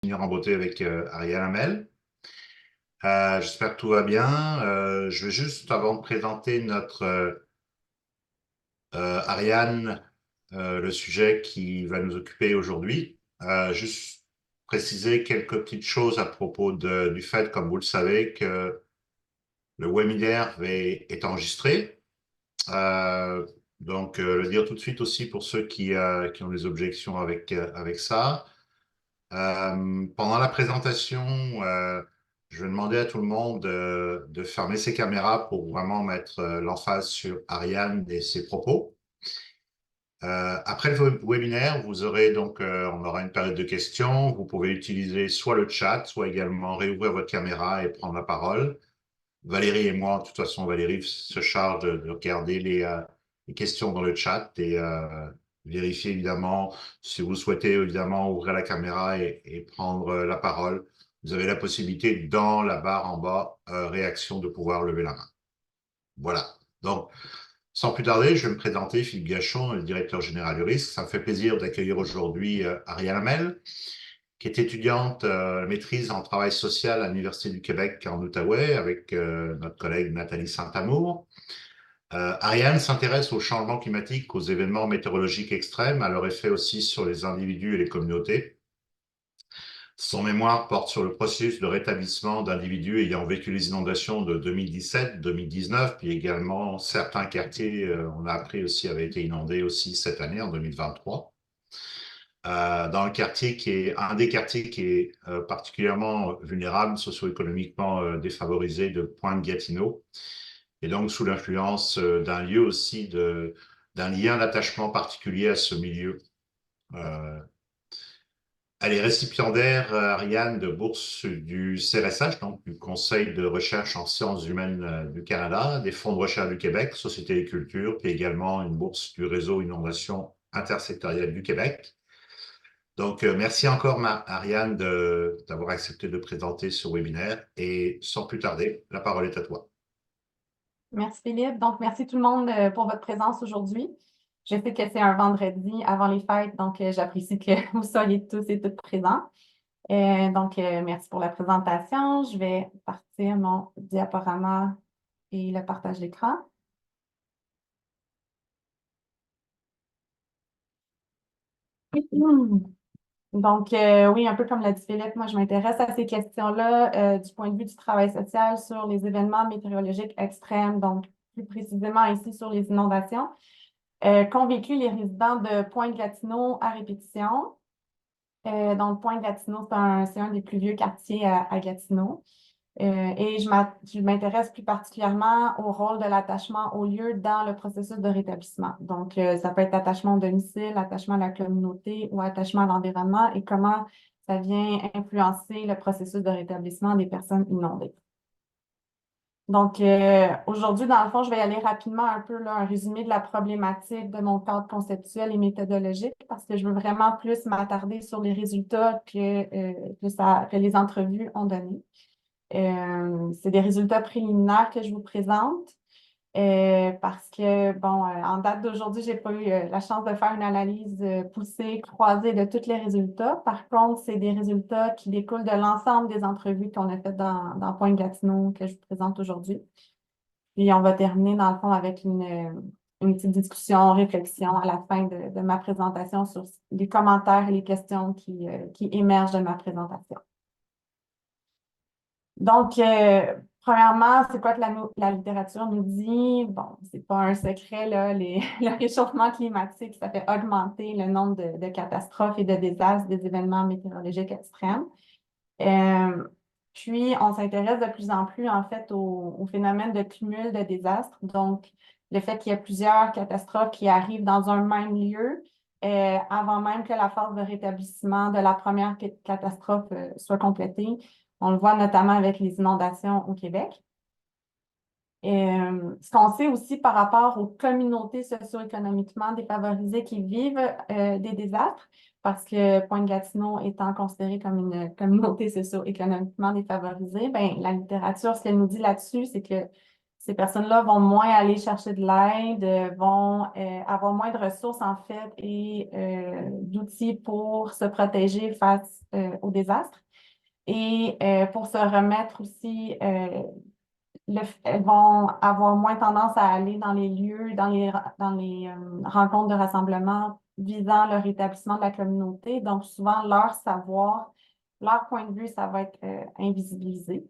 Finir en beauté avec Ariane Hamel. J'espère que tout va bien. Je vais juste, avant de présenter notre Ariane, le sujet qui va nous occuper aujourd'hui, juste préciser quelques petites choses à propos du fait, comme vous le savez, que le webinaire est enregistré. Euh, le dire tout de suite aussi pour ceux qui ont des objections avec ça. Pendant la présentation, je vais demander à tout le monde de fermer ses caméras pour vraiment mettre l'emphase sur Ariane et ses propos. Après le webinaire, on aura une période de questions. Vous pouvez utiliser soit le chat, soit également réouvrir votre caméra et prendre la parole. Valérie et moi, de toute façon, Valérie se charge de regarder les questions dans le chat et vérifier évidemment si vous souhaitez évidemment ouvrir la caméra et prendre la parole. Vous avez la possibilité dans la barre en bas, réaction, de pouvoir lever la main. Voilà. Donc, sans plus tarder, je vais me présenter, Philippe Gachon, le directeur général du risque. Ça me fait plaisir d'accueillir aujourd'hui Ariane Hamel, qui est étudiante maîtrise en travail social à l'Université du Québec en Outaouais, avec notre collègue Nathalie Saint-Amour. Ariane s'intéresse au changement climatique, aux événements météorologiques extrêmes, à leur effet aussi sur les individus et les communautés. Son mémoire porte sur le processus de rétablissement d'individus ayant vécu les inondations de 2017-2019, puis également certains quartiers, on a appris aussi, avaient été inondés aussi cette année, en 2023. Dans le quartier un des quartiers qui est particulièrement vulnérable, socio-économiquement défavorisé, de Pointe-Gatineau, et donc sous l'influence d'un lieu aussi, d'un lien d'attachement particulier à ce milieu. Euh, Elle est récipiendaire, Ariane, de bourses du CRSH, donc du Conseil de recherche en sciences humaines du Canada, des fonds de recherche du Québec, Société et Culture, puis également une bourse du réseau Inondation intersectorielle du Québec. Donc, merci encore, Ariane, d'avoir accepté de présenter ce webinaire. Et sans plus tarder, la parole est à toi. Merci Philippe. Donc, merci tout le monde pour votre présence aujourd'hui. Je sais que c'est un vendredi avant les fêtes, donc j'apprécie que vous soyez tous et toutes présents. Merci pour la présentation. Je vais partir mon diaporama et le partage d'écran. Oui, un peu comme l'a dit Philippe, moi, je m'intéresse à ces questions-là du point de vue du travail social sur les événements météorologiques extrêmes, donc plus précisément ici sur les inondations, qu'ont vécu les résidents de Pointe-Gatineau à répétition. Donc, Pointe-Gatineau, c'est un des plus vieux quartiers à Gatineau. Et je m'intéresse plus particulièrement au rôle de l'attachement au lieu dans le processus de rétablissement. Donc, ça peut être attachement au domicile, attachement à la communauté ou attachement à l'environnement et comment ça vient influencer le processus de rétablissement des personnes inondées. Donc, aujourd'hui, dans le fond, je vais y aller rapidement un peu là, un résumé de la problématique de mon cadre conceptuel et méthodologique parce que je veux vraiment plus m'attarder sur les résultats que les entrevues ont donnés. C'est des résultats préliminaires que je vous présente parce que, en date d'aujourd'hui, je n'ai pas eu la chance de faire une analyse poussée, croisée de tous les résultats. Par contre, c'est des résultats qui découlent de l'ensemble des entrevues qu'on a faites dans Pointe-Gatineau que je vous présente aujourd'hui. Puis, on va terminer, dans le fond, avec une petite discussion, réflexion à la fin de ma présentation sur les commentaires et les questions qui émergent de ma présentation. Donc, premièrement, c'est quoi que la littérature nous dit? Bon, c'est pas un secret, là, le réchauffement climatique, ça fait augmenter le nombre de catastrophes et de désastres, des événements météorologiques extrêmes. Euh, Puis, on s'intéresse de plus en plus, en fait, au phénomène de cumul de désastres. Donc, le fait qu'il y ait plusieurs catastrophes qui arrivent dans un même lieu, avant même que la phase de rétablissement de la première catastrophe soit complétée. On le voit notamment avec les inondations au Québec. Ce qu'on sait aussi par rapport aux communautés socio-économiquement défavorisées qui vivent des désastres, parce que Pointe-Gatineau étant considérée comme une communauté socio-économiquement défavorisée, ben, la littérature, ce qu'elle nous dit là-dessus, c'est que Ces personnes-là vont moins aller chercher de l'aide, vont avoir moins de ressources en fait et d'outils pour se protéger face au désastre. Et pour se remettre aussi, elles vont avoir moins tendance à aller dans les lieux, dans les rencontres de rassemblement visant le rétablissement de la communauté. Donc, souvent, leur savoir, leur point de vue, ça va être invisibilisé.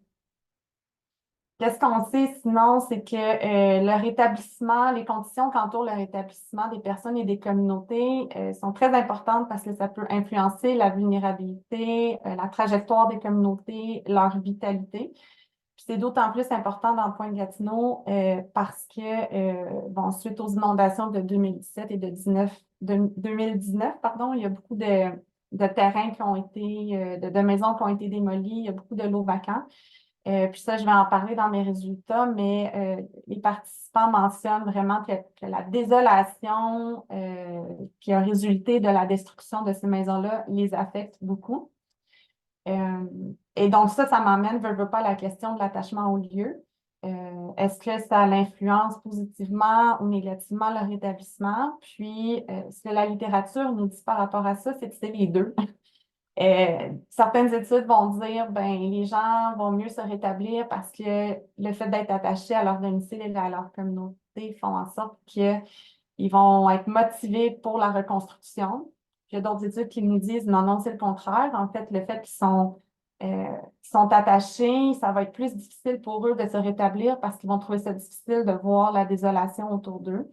Qu'est-ce qu'on sait sinon, c'est que le rétablissement, les conditions qui entourent le rétablissement des personnes et des communautés sont très importantes parce que ça peut influencer la vulnérabilité, la trajectoire des communautés, leur vitalité. Puis c'est d'autant plus important dans le point de Gatineau parce que, bon, suite aux inondations de 2017 et de 2019, pardon, il y a beaucoup de terrains qui ont été, de maisons qui ont été démolies, il y a beaucoup de lots vacants. Puis ça, je vais en parler dans mes résultats, mais les participants mentionnent vraiment que la désolation qui a résulté de la destruction de ces maisons-là les affecte beaucoup. Et donc ça m'amène, veux pas, à la question de l'attachement au lieu. Est-ce que ça l'influence positivement ou négativement le rétablissement? Puis, ce que la littérature nous dit par rapport à ça, c'est que c'est les deux. Certaines études vont dire ben les gens vont mieux se rétablir parce que le fait d'être attachés à leur domicile et à leur communauté font en sorte qu'ils vont être motivés pour la reconstruction. Il y a d'autres études qui nous disent non, non, c'est le contraire. En fait, le fait qu'ils sont attachés, ça va être plus difficile pour eux de se rétablir parce qu'ils vont trouver ça difficile de voir la désolation autour d'eux.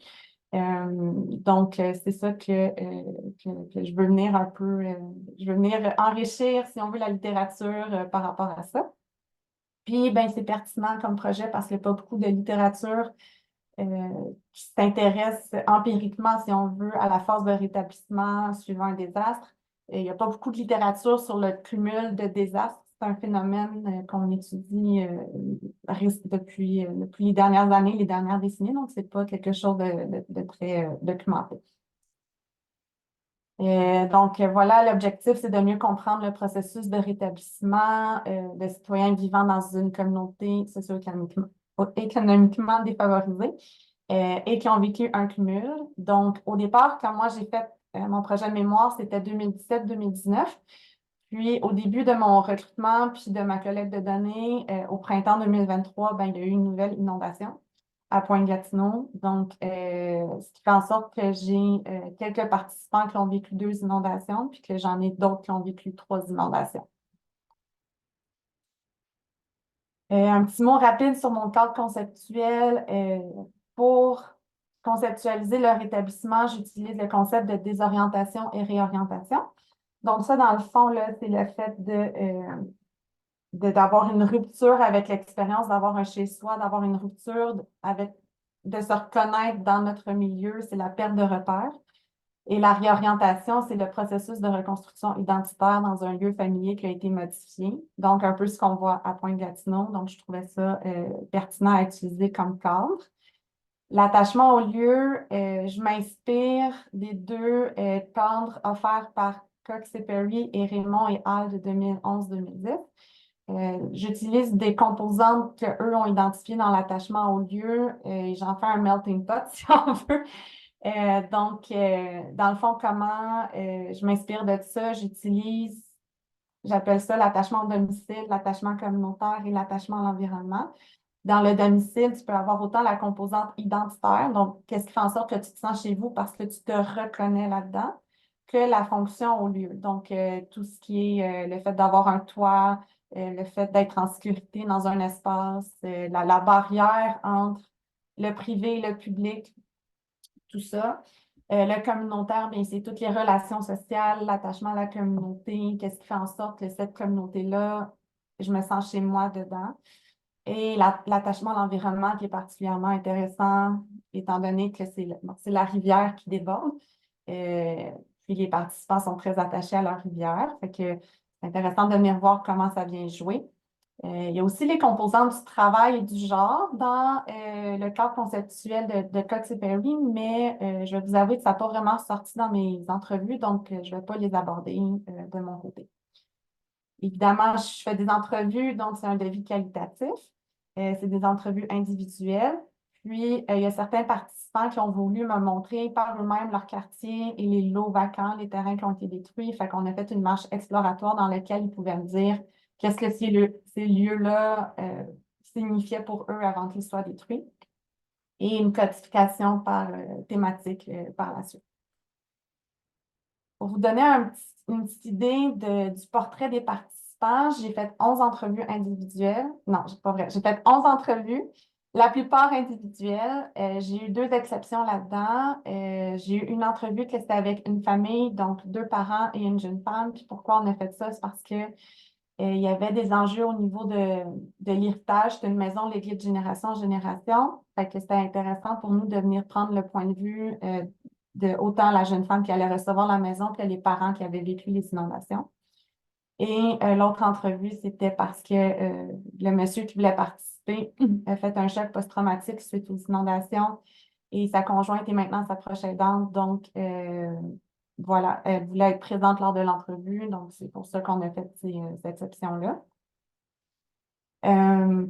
Donc, c'est ça que je veux venir un peu, je veux venir enrichir, si on veut, la littérature par rapport à ça. Puis, ben, c'est pertinent comme projet parce qu'il n'y a pas beaucoup de littérature qui s'intéresse empiriquement, si on veut, à la phase de rétablissement suivant un désastre. Et il n'y a pas beaucoup de littérature sur le cumul de désastres. C'est un phénomène qu'on étudie depuis les dernières années, les dernières décennies, donc c'est pas quelque chose de très documenté. Donc voilà, l'objectif, c'est de mieux comprendre le processus de rétablissement de citoyens vivant dans une communauté socio-économiquement défavorisée et qui ont vécu un cumul. Donc, au départ, quand moi j'ai fait mon projet de mémoire, c'était 2017-2019. Puis, au début de mon recrutement puis de ma collecte de données, au printemps 2023, ben, il y a eu une nouvelle inondation à Pointe-Gatineau. Donc, ce qui fait en sorte que j'ai quelques participants qui ont vécu 2 inondations, puis que j'en ai d'autres qui ont vécu 3 inondations. Un petit mot rapide sur mon cadre conceptuel. Pour conceptualiser le rétablissement, j'utilise le concept de désorientation et réorientation. Donc, ça, dans le fond, là, c'est le fait d'avoir une rupture avec l'expérience, d'avoir un chez-soi, d'avoir une rupture de se reconnaître dans notre milieu, c'est la perte de repères. Et la réorientation, c'est le processus de reconstruction identitaire dans un lieu familier qui a été modifié. Donc, un peu ce qu'on voit à Pointe-Gatineau. Donc, je trouvais ça pertinent à utiliser comme cadre. L'attachement au lieu, je m'inspire des 2 cadres offerts par Cox et Perry et Raymond et Hall de 2011-2010. J'utilise des composantes qu'eux ont identifiées dans l'attachement au lieu et j'en fais un melting pot, si on veut. Donc, dans le fond, comment je m'inspire de ça? J'appelle ça l'attachement au domicile, l'attachement communautaire et l'attachement à l'environnement. Dans le domicile, tu peux avoir autant la composante identitaire, donc qu'est-ce qui fait en sorte que tu te sens chez vous parce que tu te reconnais là-dedans, que la fonction au lieu. Donc, tout ce qui est le fait d'avoir un toit, le fait d'être en sécurité dans un espace, la barrière entre le privé et le public, tout ça. Le communautaire, bien, c'est toutes les relations sociales, l'attachement à la communauté, qu'est-ce qui fait en sorte que cette communauté-là, je me sens chez moi dedans. Et l'attachement à l'environnement qui est particulièrement intéressant, étant donné que c'est la rivière qui déborde. Puis les participants sont très attachés à leur rivière. Fait que c'est intéressant de venir voir comment ça vient jouer. Il y a aussi les composantes du travail et du genre dans le cadre conceptuel de Cox et Perry, mais je vais vous avouer que ça n'a pas vraiment sorti dans mes entrevues, donc je ne vais pas les aborder de mon côté. Évidemment, je fais des entrevues, donc c'est un devis qualitatif. C'est des entrevues individuelles. Puis, il y a certains participants qui ont voulu me montrer par eux-mêmes leur quartier et les lots vacants, les terrains qui ont été détruits. Fait qu'on a fait une marche exploratoire dans laquelle ils pouvaient me dire qu'est-ce que ces lieux-là signifiaient pour eux avant qu'ils soient détruits. Et une codification par thématique par la suite. Pour vous donner une petite idée du portrait des participants, j'ai fait 11 entrevues individuelles. Non, c'est pas vrai. J'ai fait 11 entrevues, la plupart individuelles. J'ai eu 2 exceptions là-dedans. J'ai eu une entrevue que c'était avec une famille, donc 2 parents et une jeune femme. Puis pourquoi on a fait ça? C'est parce que il y avait des enjeux au niveau de l'héritage. C'est une maison léguée de génération en génération. Fait que c'était intéressant pour nous de venir prendre le point de vue de autant la jeune femme qui allait recevoir la maison que les parents qui avaient vécu les inondations. Et l'autre entrevue, c'était parce que le monsieur qui voulait participer a fait un choc post-traumatique suite aux inondations et sa conjointe est maintenant sa proche aidante. Donc, voilà, elle voulait être présente lors de l'entrevue. Donc, c'est pour ça qu'on a fait cette option-là.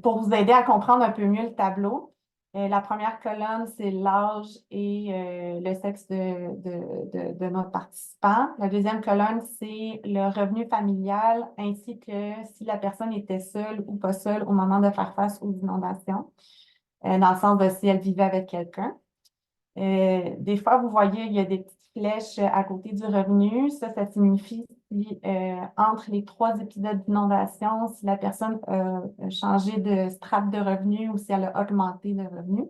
Pour vous aider à comprendre un peu mieux le tableau, la première colonne, c'est l'âge et le sexe de notre participant. La deuxième colonne, c'est le revenu familial ainsi que si la personne était seule ou pas seule au moment de faire face aux inondations, dans le sens de si elle vivait avec quelqu'un. Des fois, vous voyez, il y a des petites flèches à côté du revenu. Ça signifie si entre les 3 épisodes d'inondation, si la personne a changé de strate de revenu ou si elle a augmenté de revenu.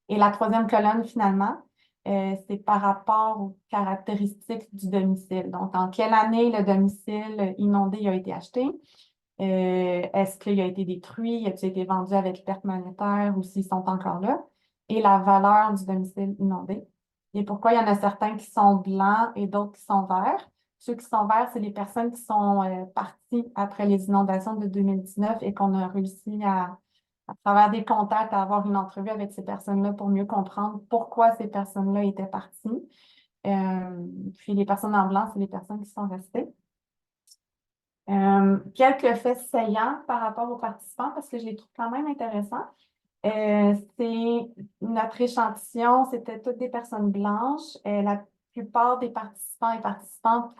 Et la troisième colonne, finalement, c'est par rapport aux caractéristiques du domicile. Donc, en quelle année le domicile inondé a été acheté? Est-ce qu'il a été détruit? A-t-il été vendu avec perte monétaire ou s'ils sont encore là? Et la valeur du domicile inondé. Et pourquoi il y en a certains qui sont blancs et d'autres qui sont verts? Ceux qui sont verts, c'est les personnes qui sont parties après les inondations de 2019 et qu'on a réussi à travers des contacts, à avoir une entrevue avec ces personnes-là pour mieux comprendre pourquoi ces personnes-là étaient parties. Puis les personnes en blanc, c'est les personnes qui sont restées. Quelques faits saillants par rapport aux participants, parce que je les trouve quand même intéressants. C'est notre échantillon, c'était toutes des personnes blanches. La plupart des participants et participantes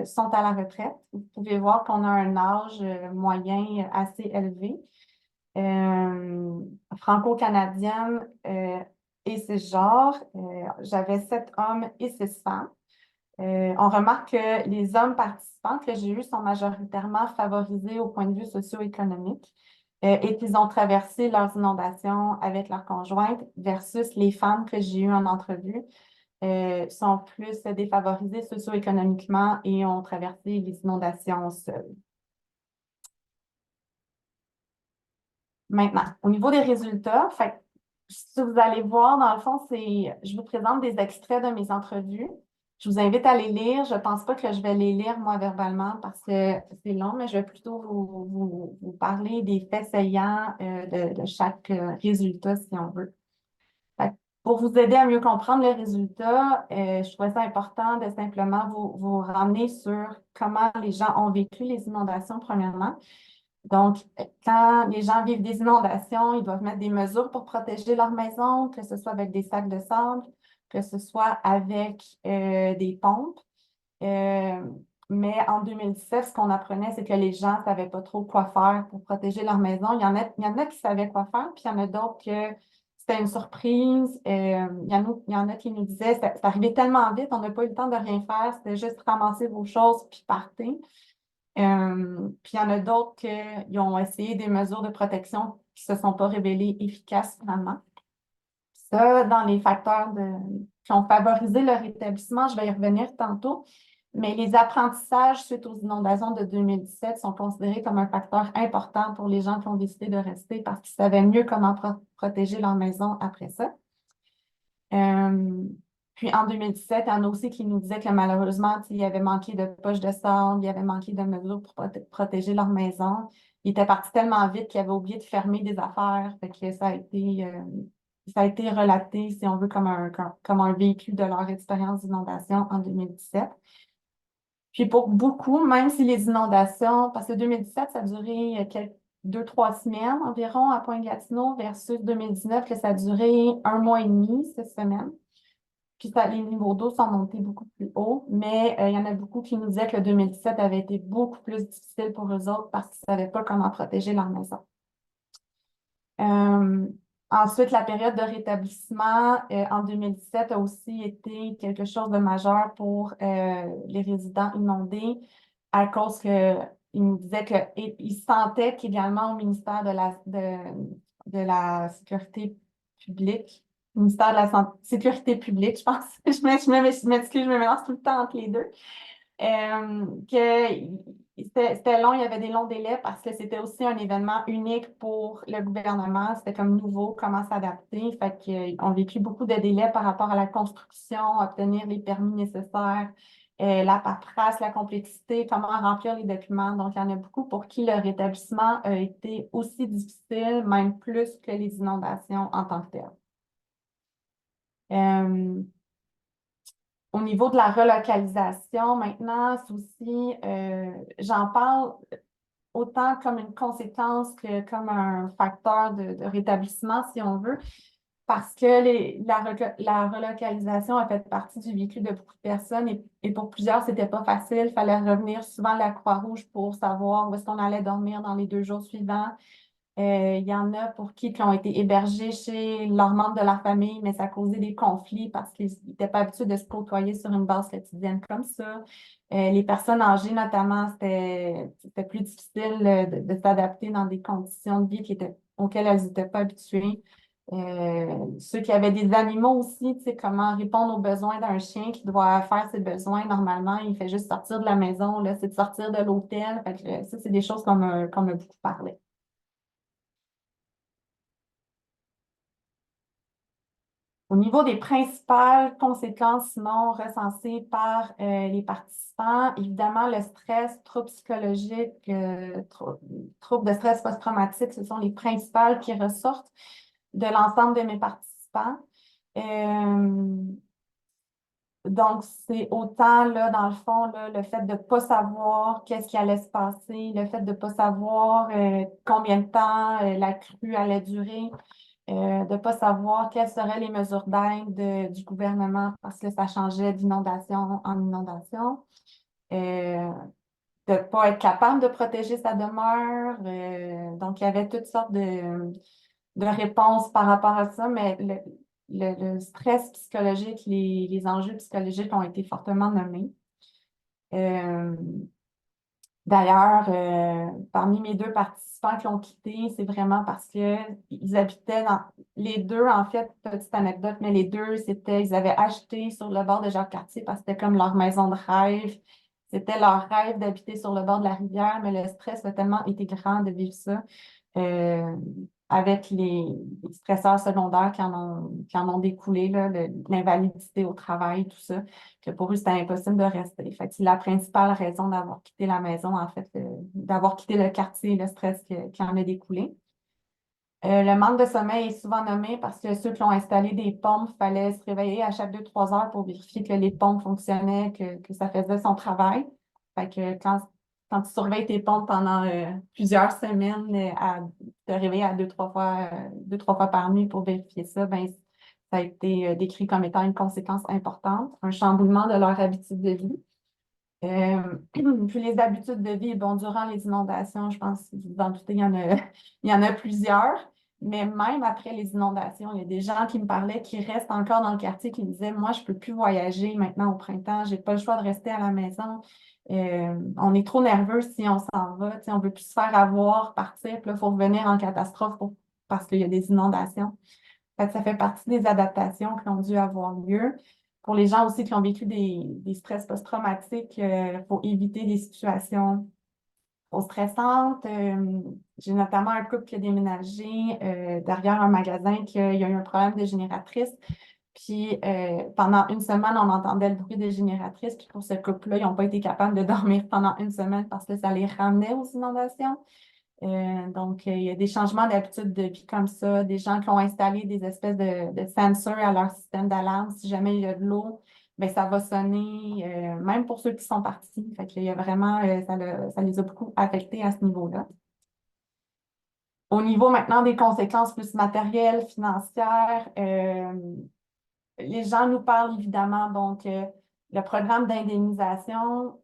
sont à la retraite. Vous pouvez voir qu'on a un âge moyen assez élevé. Franco-canadienne et cisgenre, j'avais 7 hommes et 6 femmes. On remarque que les hommes participants que j'ai eus sont majoritairement favorisés au point de vue socio-économique et qu'ils ont traversé leurs inondations avec leur conjointe versus les femmes que j'ai eues en entrevue sont plus défavorisées socio-économiquement et ont traversé les inondations seules. Maintenant, au niveau des résultats, si vous allez voir, dans le fond, je vous présente des extraits de mes entrevues. Je vous invite à les lire. Je ne pense pas que je vais les lire, moi, verbalement, parce que c'est long, mais je vais plutôt vous parler des faits saillants de chaque résultat, si on veut. Pour vous aider à mieux comprendre les résultats, je trouvais ça important de simplement vous ramener sur comment les gens ont vécu les inondations, premièrement. Donc, quand les gens vivent des inondations, ils doivent mettre des mesures pour protéger leur maison, que ce soit avec des sacs de sable, que ce soit avec des pompes. Mais en 2017, ce qu'on apprenait, c'est que les gens ne savaient pas trop quoi faire pour protéger leur maison. Il y en a qui savaient quoi faire, puis il y en a d'autres que c'était une surprise. Il y en a qui nous disaient, c'est arrivé tellement vite, on n'a pas eu le temps de rien faire, c'était juste ramasser vos choses puis partir. Puis il y en a d'autres qui ont essayé des mesures de protection qui ne se sont pas révélées efficaces finalement. Ça, dans les facteurs qui ont favorisé leur établissement, je vais y revenir tantôt, mais les apprentissages suite aux inondations de 2017 sont considérés comme un facteur important pour les gens qui ont décidé de rester parce qu'ils savaient mieux comment protéger leur maison après ça. Puis en 2017, il y en a aussi qui nous disaient que malheureusement, il y avait manqué de poches de sable, il y avait manqué de mesures pour protéger leur maison. Ils étaient partis tellement vite qu'ils avaient oublié de fermer des affaires. Fait que ça a été relaté, si on veut, comme un véhicule de leur expérience d'inondation en 2017. Puis pour beaucoup, même si les inondations, parce que 2017, ça a duré 2-3 semaines environ à Pointe-Gatineau versus 2019, que ça a duré 1 mois et demi, 6 semaines. Puis les niveaux d'eau sont montés beaucoup plus haut, mais il y en a beaucoup qui nous disaient que le 2017 avait été beaucoup plus difficile pour eux autres parce qu'ils ne savaient pas comment protéger leur maison. Euh, Ensuite, la période de rétablissement en 2017 a aussi été quelque chose de majeur pour les résidents inondés à cause que ils nous disaient qu'ils sentaient qu'également au ministère de la Sécurité publique, ministère de la Sécurité publique, je pense, je m'excuse, je me mélange tout le temps entre les deux, que c'était long, il y avait des longs délais parce que c'était aussi un événement unique pour le gouvernement. C'était comme nouveau, comment s'adapter. Fait qu'ils ont vécu beaucoup de délais par rapport à la construction, obtenir les permis nécessaires, la paperasse, la complexité, comment remplir les documents. Donc, il y en a beaucoup pour qui le rétablissement a été aussi difficile, même plus que les inondations en tant que telles. Au niveau de la relocalisation, maintenant, c'est aussi, j'en parle autant comme une conséquence que comme un facteur de rétablissement, si on veut, parce que la relocalisation a fait partie du vécu de beaucoup de personnes et pour plusieurs, c'était pas facile. Il fallait revenir souvent à la Croix-Rouge pour savoir où est-ce qu'on allait dormir dans les 2 jours suivants. Il y en a pour qui ont été hébergés chez leurs membres de la famille, mais ça a causé des conflits parce qu'ils n'étaient pas habitués de se côtoyer sur une base quotidienne comme ça. Les personnes âgées, notamment, c'était plus difficile de s'adapter dans des conditions de vie auxquelles elles n'étaient pas habituées. Ceux qui avaient des animaux aussi, tu sais, comment répondre aux besoins d'un chien qui doit faire ses besoins normalement, il fait juste sortir de la maison, là, c'est de sortir de l'hôtel. Fait que, ça, c'est des choses qu'on a beaucoup parlé. Au niveau des principales conséquences, sinon recensées par les participants, évidemment, le stress, troubles psychologiques, troubles de stress post-traumatique, ce sont les principales qui ressortent de l'ensemble de mes participants. Donc, c'est autant, là, dans le fond, là, le fait de ne pas savoir qu'est-ce qui allait se passer, le fait de ne pas savoir combien de temps la crue allait durer, de ne pas savoir quelles seraient les mesures d'aide du gouvernement parce que ça changeait d'inondation en inondation. De ne pas être capable de protéger sa demeure. Donc, il y avait toutes sortes de réponses par rapport à ça, mais le stress psychologique, les enjeux psychologiques ont été fortement nommés. Euh, D'ailleurs, parmi mes 2 participants qui ont quitté, c'est vraiment parce qu'ils habitaient les deux, en fait, petite anecdote, mais les deux, ils avaient acheté sur le bord de Jacques-Cartier parce que c'était comme leur maison de rêve. C'était leur rêve d'habiter sur le bord de la rivière, mais le stress a tellement été grand de vivre ça. Euh, Avec les stresseurs secondaires qui en ont découlé, là, l'invalidité au travail, tout ça, que pour eux, c'était impossible de rester. Fait que c'est la principale raison d'avoir quitté la maison, en fait, d'avoir quitté le quartier, le stress qui en a découlé. Le manque de sommeil est souvent nommé parce que ceux qui ont installé des pompes, il fallait se réveiller à chaque 2-3 heures pour vérifier que les pompes fonctionnaient, que ça faisait son travail. Fait que quand tu surveilles tes pompes pendant plusieurs semaines, à te réveiller à 2-3 fois par nuit pour vérifier ça, ben, ça a été décrit comme étant une conséquence importante, un chamboulement de leur habitude de vie. Puis les habitudes de vie, bon, durant les inondations, je pense que vous en doutez, il y en a plusieurs. Mais même après les inondations, il y a des gens qui me parlaient qui restent encore dans le quartier, qui me disaient, moi, je ne peux plus voyager maintenant au printemps, je n'ai pas le choix de rester à la maison. On est trop nerveux si on s'en va, on ne veut plus se faire avoir, partir, puis là, il faut revenir en catastrophe parce qu'il y a des inondations. Fait que ça fait partie des adaptations qui ont dû avoir lieu. Pour les gens aussi qui ont vécu des stress post-traumatiques, il faut éviter des situations trop stressantes. J'ai notamment un couple qui a déménagé derrière un magasin qui a eu un problème de génératrice. Puis pendant une semaine, on entendait le bruit des génératrices. Puis pour ce couple-là, ils n'ont pas été capables de dormir pendant une semaine parce que ça les ramenait aux inondations. Donc, il y a des changements d'habitude de vie comme ça, des gens qui ont installé des espèces de sensors à leur système d'alarme. Si jamais il y a de l'eau, ben, ça va sonner, même pour ceux qui sont partis. Fait qu'il y a vraiment, ça les a beaucoup affectés à ce niveau-là. Au niveau maintenant des conséquences plus matérielles, financières, les gens nous parlent évidemment, donc le programme d'indemnisation,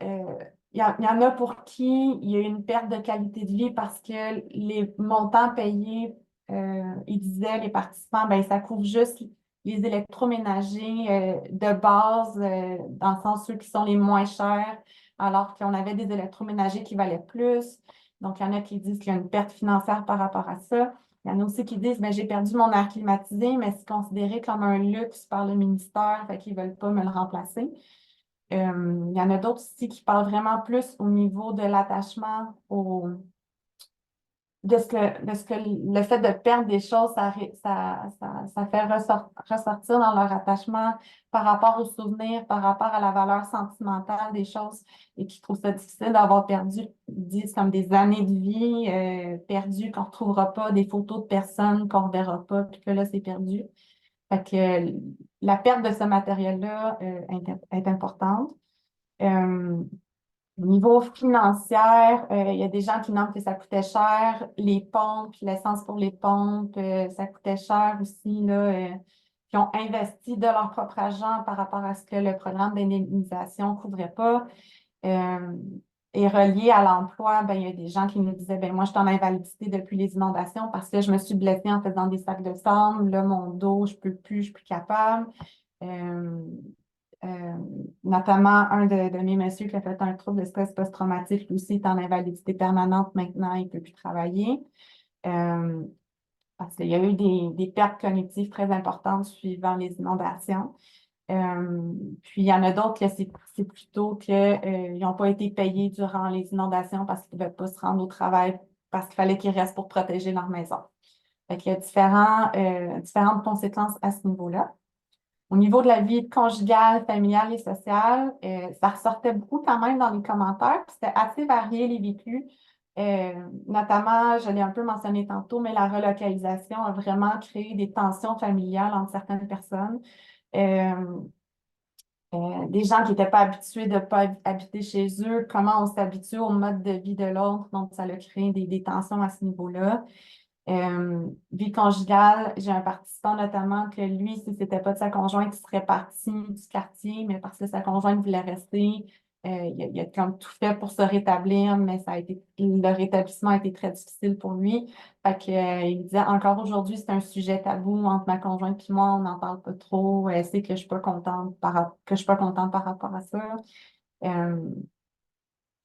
il y en a pour qui il y a une perte de qualité de vie parce que les montants payés, ils disaient, les participants, ben, ça couvre juste les électroménagers de base, dans le sens ceux qui sont les moins chers, alors qu'on avait des électroménagers qui valaient plus. Donc, il y en a qui disent qu'il y a une perte financière par rapport à ça. Il y en a aussi qui disent, ben, j'ai perdu mon air climatisé, mais c'est considéré comme un luxe par le ministère, fait qu'ils ne veulent pas me le remplacer. Il y en a d'autres aussi qui parlent vraiment plus au niveau de l'attachement de ce que le fait de perdre des choses, ça fait ressortir dans leur attachement par rapport aux souvenirs, par rapport à la valeur sentimentale des choses et qui trouvent ça difficile d'avoir perdu, ils disent comme des années de vie perdues, qu'on ne retrouvera pas, des photos de personnes qu'on ne reverra pas, puis que là, c'est perdu. Fait que la perte de ce matériel-là est importante. Euh, Au niveau financier, il y a des gens qui nomment que ça coûtait cher. Les pompes, l'essence pour les pompes, ça coûtait cher aussi, là, qui ont investi de leur propre argent par rapport à ce que le programme d'indemnisation ne couvrait pas. Euh, et relié à l'emploi, ben, il y a des gens qui nous disaient, ben, moi, je suis en invalidité depuis les inondations parce que je me suis blessée en faisant des sacs de sable. Là, mon dos, je peux plus, je suis plus capable. Euh, euh, Notamment, un de mes messieurs qui a fait un trouble de stress post-traumatique, lui aussi, est en invalidité permanente maintenant, il ne peut plus travailler. Euh, Parce qu'il y a eu des pertes cognitives très importantes suivant les inondations. Puis, il y en a d'autres que c'est plutôt qu'ils n'ont pas été payés durant les inondations parce qu'ils ne pouvaient pas se rendre au travail, parce qu'il fallait qu'ils restent pour protéger leur maison. Fait qu'il y a différentes conséquences à ce niveau-là. Au niveau de la vie conjugale, familiale et sociale, ça ressortait beaucoup quand même dans les commentaires, puis c'était assez varié les vécus. Notamment, je l'ai un peu mentionné tantôt, mais la relocalisation a vraiment créé des tensions familiales entre certaines personnes. Euh, des gens qui n'étaient pas habitués de ne pas habiter chez eux, comment on s'habitue au mode de vie de l'autre, donc ça a créé des tensions à ce niveau-là. Vie conjugale, j'ai un participant notamment que lui, si c'était pas de sa conjointe, il serait parti du quartier, mais parce que sa conjointe voulait rester, il a comme tout fait pour se rétablir, mais le rétablissement a été très difficile pour lui. Fait que, il disait encore aujourd'hui, c'est un sujet tabou entre ma conjointe et moi, on n'en parle pas trop. Elle sait que je suis pas contente que je suis pas contente par rapport à ça. Euh,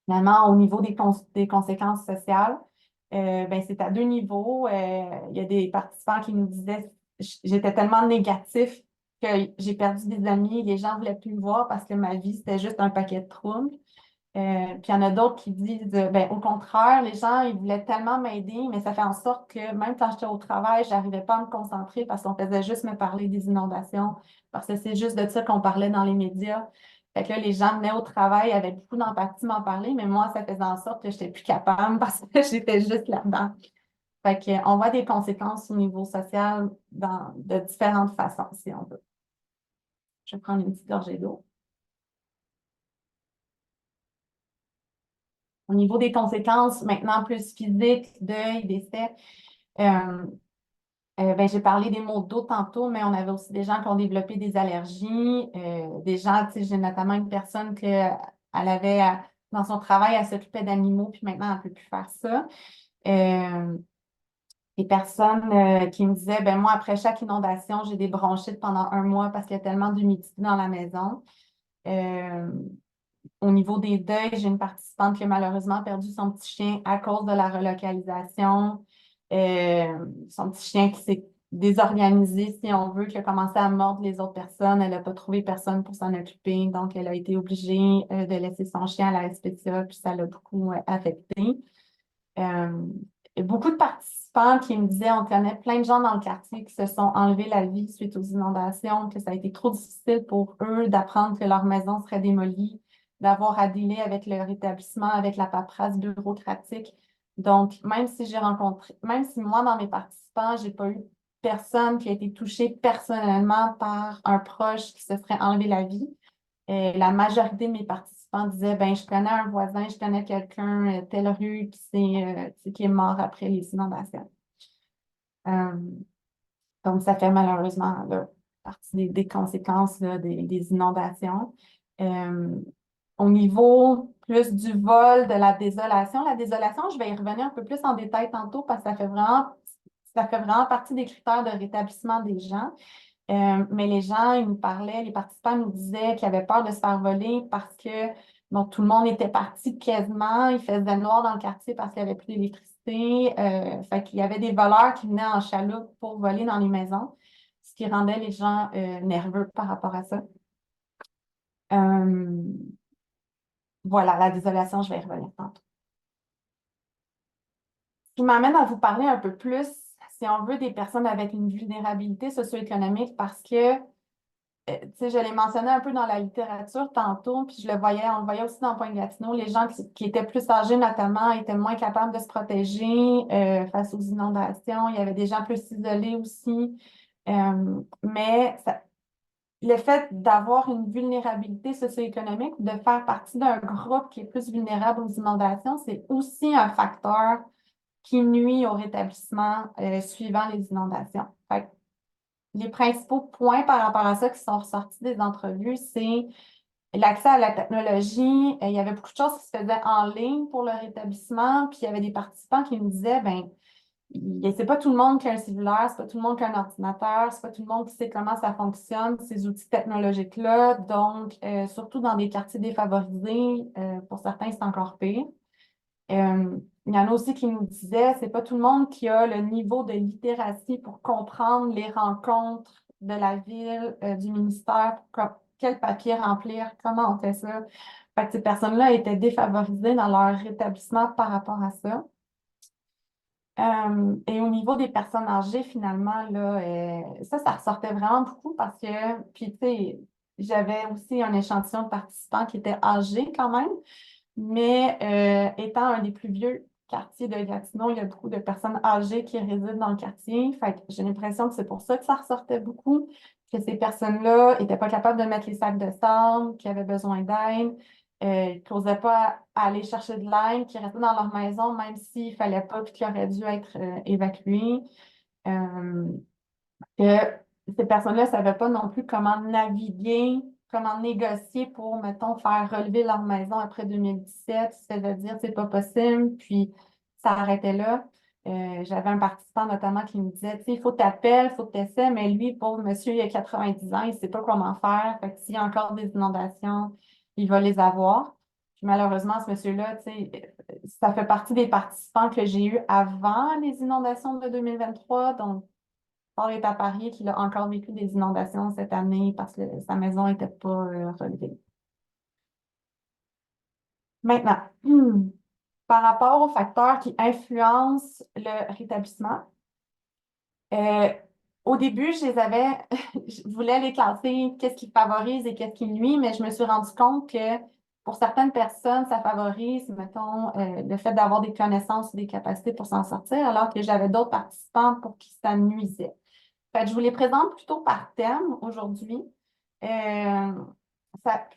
Finalement, au niveau des conséquences sociales, ben, c'est à deux niveaux. Il y a des participants qui nous disaient j'étais tellement négatif que j'ai perdu des amis, les gens ne voulaient plus me voir parce que ma vie, c'était juste un paquet de troubles. Puis il y en a d'autres qui disent ben, au contraire, les gens, ils voulaient tellement m'aider, mais ça fait en sorte que même quand j'étais au travail, je n'arrivais pas à me concentrer parce qu'on faisait juste me parler des inondations, parce que c'est juste de ça qu'on parlait dans les médias. Fait que là, les gens venaient au travail, avaient beaucoup d'empathie m'en parler, mais moi, ça faisait en sorte que je n'étais plus capable parce que j'étais juste là-dedans. Fait que, on voit des conséquences au niveau social de différentes façons, si on veut. Je vais prendre une petite gorgée d'eau. Au niveau des conséquences, maintenant plus physiques, deuil, décès, euh, ben, j'ai parlé des maux de dos tantôt, mais on avait aussi des gens qui ont développé des allergies, des gens, tu sais, j'ai notamment une personne dans son travail, elle s'occupait d'animaux, puis maintenant, elle ne peut plus faire ça. Euh, des personnes qui me disaient, ben moi, après chaque inondation, j'ai des bronchites pendant un mois parce qu'il y a tellement d'humidité dans la maison. Euh, Au niveau des deuils, j'ai une participante qui a malheureusement perdu son petit chien à cause de la relocalisation. Son petit chien qui s'est désorganisé, si on veut, qui a commencé à mordre les autres personnes. Elle n'a pas trouvé personne pour s'en occuper, donc elle a été obligée de laisser son chien à la SPCA, puis ça l'a beaucoup affecté. Euh, il y a beaucoup de participants qui me disaient, on connaît plein de gens dans le quartier qui se sont enlevés la vie suite aux inondations, que ça a été trop difficile pour eux d'apprendre que leur maison serait démolie, d'avoir à dealer avec le rétablissement, avec la paperasse bureaucratique. Donc, même si moi, dans mes participants, j'ai pas eu personne qui a été touché personnellement par un proche qui se serait enlevé la vie, la majorité de mes participants participants disaient, ben, je connais un voisin, je connais quelqu'un, telle rue, qui est mort après les inondations. Euh, donc, ça fait malheureusement là, partie des conséquences là, des inondations. Euh, Au niveau plus du vol, de la désolation, je vais y revenir un peu plus en détail tantôt parce que ça fait vraiment partie des critères de rétablissement des gens. Mais les gens, ils nous parlaient, les participants nous disaient qu'ils avaient peur de se faire voler parce que bon, tout le monde était parti quasiment. Il faisait noir dans le quartier parce qu'il n'y avait plus d'électricité. Fait qu'il y avait des voleurs qui venaient en chaloupe pour voler dans les maisons, ce qui rendait les gens nerveux par rapport à ça. Euh, voilà, la désolation, je vais y revenir tantôt. Ce qui m'amène à vous parler un peu plus, si on veut, des personnes avec une vulnérabilité socio-économique parce que tu sais, je l'ai mentionné un peu dans la littérature tantôt, puis on le voyait aussi dans Pointe-Gatineau, les gens qui étaient plus âgés notamment étaient moins capables de se protéger face aux inondations. Il y avait des gens plus isolés aussi. Le fait d'avoir une vulnérabilité socio-économique, de faire partie d'un groupe qui est plus vulnérable aux inondations, c'est aussi un facteur qui nuit au rétablissement suivant les inondations. Fait que les principaux points par rapport à ça qui sont ressortis des entrevues, c'est l'accès à la technologie. Il y avait beaucoup de choses qui se faisaient en ligne pour le rétablissement, puis il y avait des participants qui me disaient, ben, c'est pas tout le monde qui a un cellulaire, c'est pas tout le monde qui a un ordinateur, c'est pas tout le monde qui sait comment ça fonctionne, ces outils technologiques-là. Donc, surtout dans des quartiers défavorisés, pour certains, c'est encore pire. Il y en a aussi qui nous disaient, c'est pas tout le monde qui a le niveau de littératie pour comprendre les rencontres de la ville, du ministère, quel papier remplir, comment on fait ça. Fait que ces personnes-là étaient défavorisées dans leur rétablissement par rapport à ça. Et au niveau des personnes âgées, finalement, là, ça ressortait vraiment beaucoup parce que, puis tu sais, j'avais aussi un échantillon de participants qui étaient âgés quand même, mais étant un des plus vieux quartiers de Gatineau, il y a beaucoup de personnes âgées qui résident dans le quartier. Fait que j'ai l'impression que c'est pour ça que ça ressortait beaucoup, que ces personnes-là n'étaient pas capables de mettre les sacs de sable, qui avaient besoin d'aide, qui n'osaient pas aller chercher de l'aide, qui restaient dans leur maison, même s'il ne fallait pas, puis qui auraient dû être évacués. Euh, que ces personnes-là ne savaient pas non plus comment naviguer, comment négocier pour, mettons, faire relever leur maison après 2017. C'est-à-dire, c'est pas possible, puis ça arrêtait là. J'avais un participant notamment qui me disait, tu sais, il faut t'appeler, il faut que tu essaies, mais lui, pauvre monsieur, il a 90 ans, il ne sait pas comment faire. Fait que s'il y a encore des inondations, il va les avoir. Puis malheureusement, ce monsieur-là, tu sais, ça fait partie des participants que j'ai eus avant les inondations de 2023. Donc, Paul est à parier qu'il a encore vécu des inondations cette année parce que sa maison n'était pas relevée. Maintenant, par rapport aux facteurs qui influencent le rétablissement, euh, au début, je voulais les classer, qu'est-ce qui favorise et qu'est-ce qui nuit, mais je me suis rendu compte que pour certaines personnes, ça favorise, mettons, le fait d'avoir des connaissances ou des capacités pour s'en sortir, alors que j'avais d'autres participants pour qui ça nuisait. Fait que je vous les présente plutôt par thème aujourd'hui. Euh,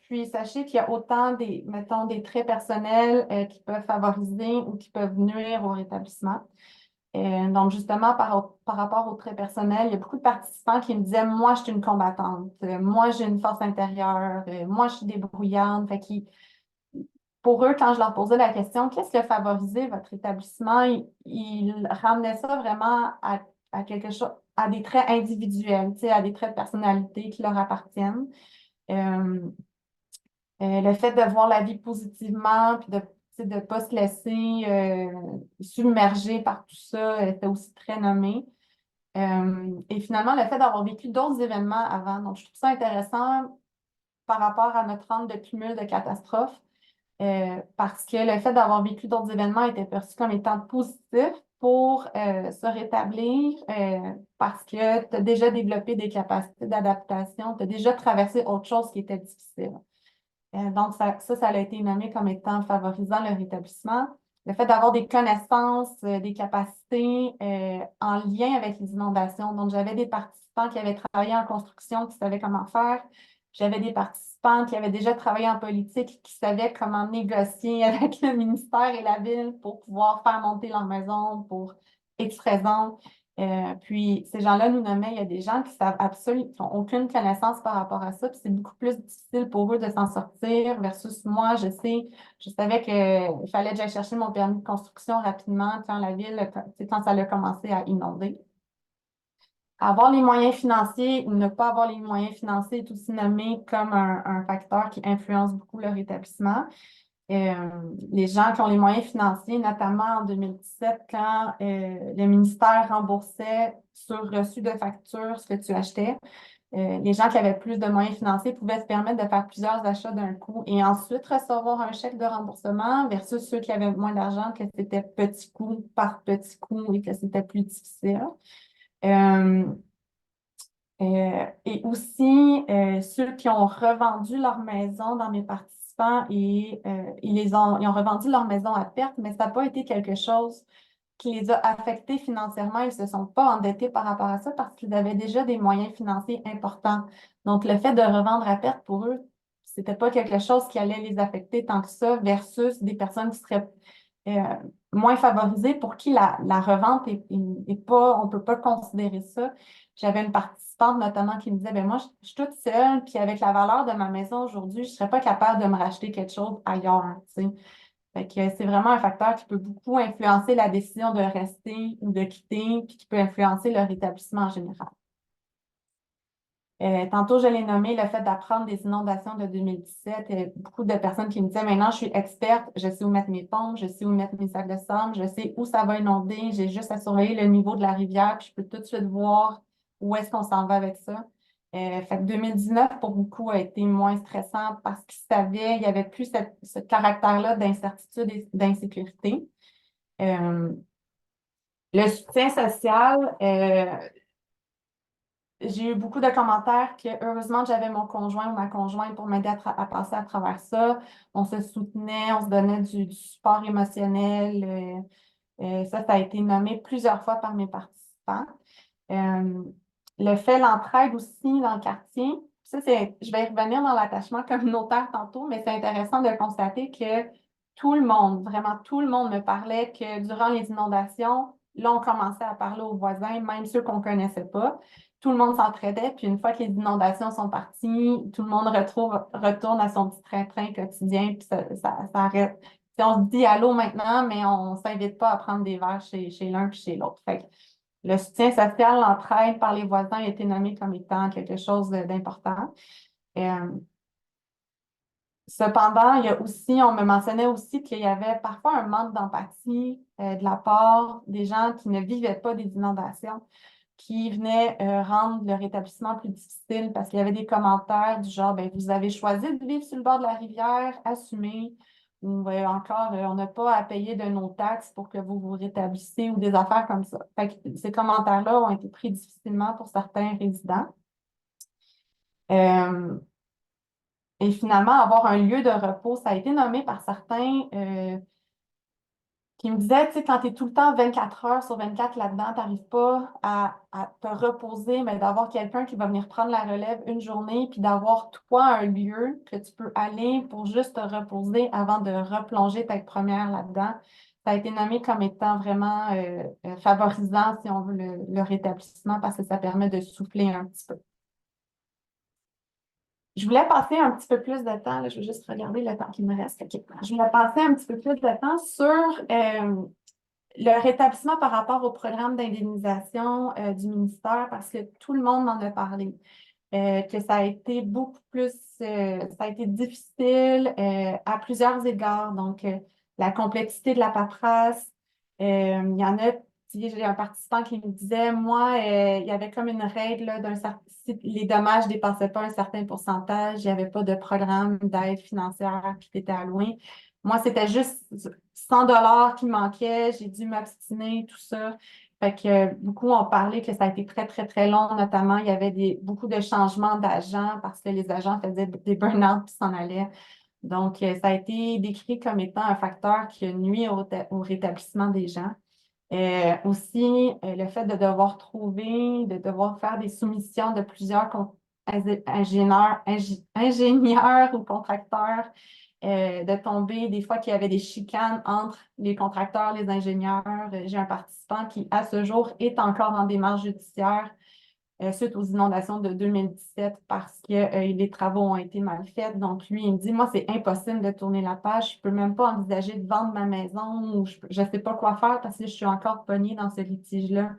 Puis sachez qu'il y a autant mettons, des traits personnels qui peuvent favoriser ou qui peuvent nuire au rétablissement. Donc, justement, par rapport aux traits personnels, il y a beaucoup de participants qui me disaient, moi, je suis une combattante, moi, j'ai une force intérieure, moi, je suis débrouillarde. Pour eux, quand je leur posais la question, qu'est-ce qui a favorisé votre établissement, ils ramenaient ça vraiment à quelque chose, à des traits individuels, tu sais, à des traits de personnalité qui leur appartiennent. Euh, le fait de voir la vie positivement, puis de ne pas se laisser submerger par tout ça, était aussi très nommé. Et finalement, le fait d'avoir vécu d'autres événements avant. Donc, je trouve ça intéressant par rapport à notre rente de cumul de catastrophes. Parce que le fait d'avoir vécu d'autres événements était perçu comme étant positif pour se rétablir parce que tu as déjà développé des capacités d'adaptation, tu as déjà traversé autre chose qui était difficile. Donc, ça a été nommé comme étant favorisant le rétablissement. Le fait d'avoir des connaissances, des capacités en lien avec les inondations. Donc, j'avais des participants qui avaient travaillé en construction, qui savaient comment faire, J'avais des participants qui avaient déjà travaillé en politique, qui savaient comment négocier avec le ministère et la ville pour pouvoir faire monter leur maison pour X raisons. Puis ces gens-là nous nommaient, il y a des gens qui savent absolument, qui n'ont aucune connaissance par rapport à ça, puis c'est beaucoup plus difficile pour eux de s'en sortir versus moi, je savais qu'il fallait que j'aille chercher mon permis de construction rapidement quand la ville, quand ça a commencé à inonder. Avoir les moyens financiers ou ne pas avoir les moyens financiers est aussi nommé comme un facteur qui influence beaucoup leur établissement. Les gens qui ont les moyens financiers, notamment en 2017, quand le ministère remboursait sur reçu de facture ce que tu achetais, les gens qui avaient plus de moyens financiers pouvaient se permettre de faire plusieurs achats d'un coup et ensuite recevoir un chèque de remboursement versus ceux qui avaient moins d'argent, que c'était petit coup par petit coup et que c'était plus difficile. Euh, et aussi, ceux qui ont revendu leur maison dans mes participants et ils ont revendu leur maison à perte, mais ça n'a pas été quelque chose qui les a affectés financièrement. Ils ne se sont pas endettés par rapport à ça parce qu'ils avaient déjà des moyens financiers importants. Donc, le fait de revendre à perte pour eux, c'était pas quelque chose qui allait les affecter tant que ça versus des personnes qui seraient euh, moins favorisées pour qui la revente est pas, on peut pas considérer ça. J'avais une participante notamment qui me disait, ben moi, je suis toute seule, puis avec la valeur de ma maison aujourd'hui, je serais pas capable de me racheter quelque chose ailleurs, tu sais. Fait que c'est vraiment un facteur qui peut beaucoup influencer la décision de rester ou de quitter, puis qui peut influencer leur établissement en général. Tantôt, je l'ai nommé, le fait d'apprendre des inondations de 2017. Il y a beaucoup de personnes qui me disaient, maintenant, je suis experte, je sais où mettre mes pompes, je sais où mettre mes sacs de sable, je sais où ça va inonder, j'ai juste à surveiller le niveau de la rivière, puis je peux tout de suite voir où est-ce qu'on s'en va avec ça. Fait que 2019, pour beaucoup, a été moins stressant parce qu'ils savaient, il n'y avait plus ce caractère-là d'incertitude et d'insécurité. Euh, le soutien social, j'ai eu beaucoup de commentaires que heureusement j'avais mon conjoint ou ma conjointe pour m'aider à passer à travers ça. On se soutenait, on se donnait du support émotionnel. Ça a été nommé plusieurs fois par mes participants. Euh, le fait, l'entraide aussi dans le quartier. Ça, je vais y revenir dans l'attachement communautaire tantôt, mais c'est intéressant de constater que tout le monde, vraiment tout le monde me parlait que durant les inondations, là, on commençait à parler aux voisins, même ceux qu'on ne connaissait pas. Tout le monde s'entraidait, puis une fois que les inondations sont parties, tout le monde retourne à son petit train-train quotidien, puis ça arrête. Puis on se dit allô maintenant, mais on ne s'invite pas à prendre des verres chez l'un puis chez l'autre. Fait que le soutien social, l'entraide par les voisins a été nommé comme étant quelque chose d'important. Euh, Cependant, il y a aussi, on me mentionnait aussi qu'il y avait parfois un manque d'empathie de la part des gens qui ne vivaient pas des inondations, qui venaient rendre le rétablissement plus difficile parce qu'il y avait des commentaires du genre, ben, vous avez choisi de vivre sur le bord de la rivière, assumez, ou encore, on n'a pas à payer de nos taxes pour que vous vous rétablissez ou des affaires comme ça. Fait que ces commentaires-là ont été pris difficilement pour certains résidents. Euh, et finalement, avoir un lieu de repos, ça a été nommé par certains qui me disaient, tu sais, quand tu es tout le temps 24 heures sur 24 là-dedans, tu n'arrives pas à te reposer, mais d'avoir quelqu'un qui va venir prendre la relève une journée, puis d'avoir toi un lieu que tu peux aller pour juste te reposer avant de replonger ta première là-dedans. Ça a été nommé comme étant vraiment favorisant, si on veut, le rétablissement parce que ça permet de souffler un petit peu. Je voulais passer un petit peu plus de temps, là, je vais juste regarder le temps qui me reste. OK. Je voulais passer un petit peu plus de temps sur le rétablissement par rapport au programme d'indemnisation du ministère parce que tout le monde m'en a parlé. Que ça a été beaucoup plus, ça a été difficile à plusieurs égards. Donc, la complexité de la paperasse, il y en a, j'ai un participant qui me disait, moi, il y avait comme une règle là, si les dommages ne dépassaient pas un certain pourcentage, il n'y avait pas de programme d'aide financière qui était alloué. Moi, c'était juste 100 $ qui manquaient, j'ai dû m'obstiner, tout ça. Fait que beaucoup ont parlé que ça a été très, très, très long, notamment. Il y avait beaucoup de changements d'agents parce que les agents faisaient des burn-out puis s'en allaient. Donc, ça a été décrit comme étant un facteur qui nuit au rétablissement des gens. Aussi, le fait de devoir trouver, de devoir faire des soumissions de plusieurs ingénieurs ou contracteurs, de tomber des fois qu'il y avait des chicanes entre les contracteurs, les ingénieurs. J'ai un participant qui, à ce jour, est encore en démarche judiciaire suite aux inondations de 2017 parce que les travaux ont été mal faits. Donc, lui, il me dit, moi, c'est impossible de tourner la page. Je ne peux même pas envisager de vendre ma maison ou je ne sais pas quoi faire parce que je suis encore pognée dans ce litige-là.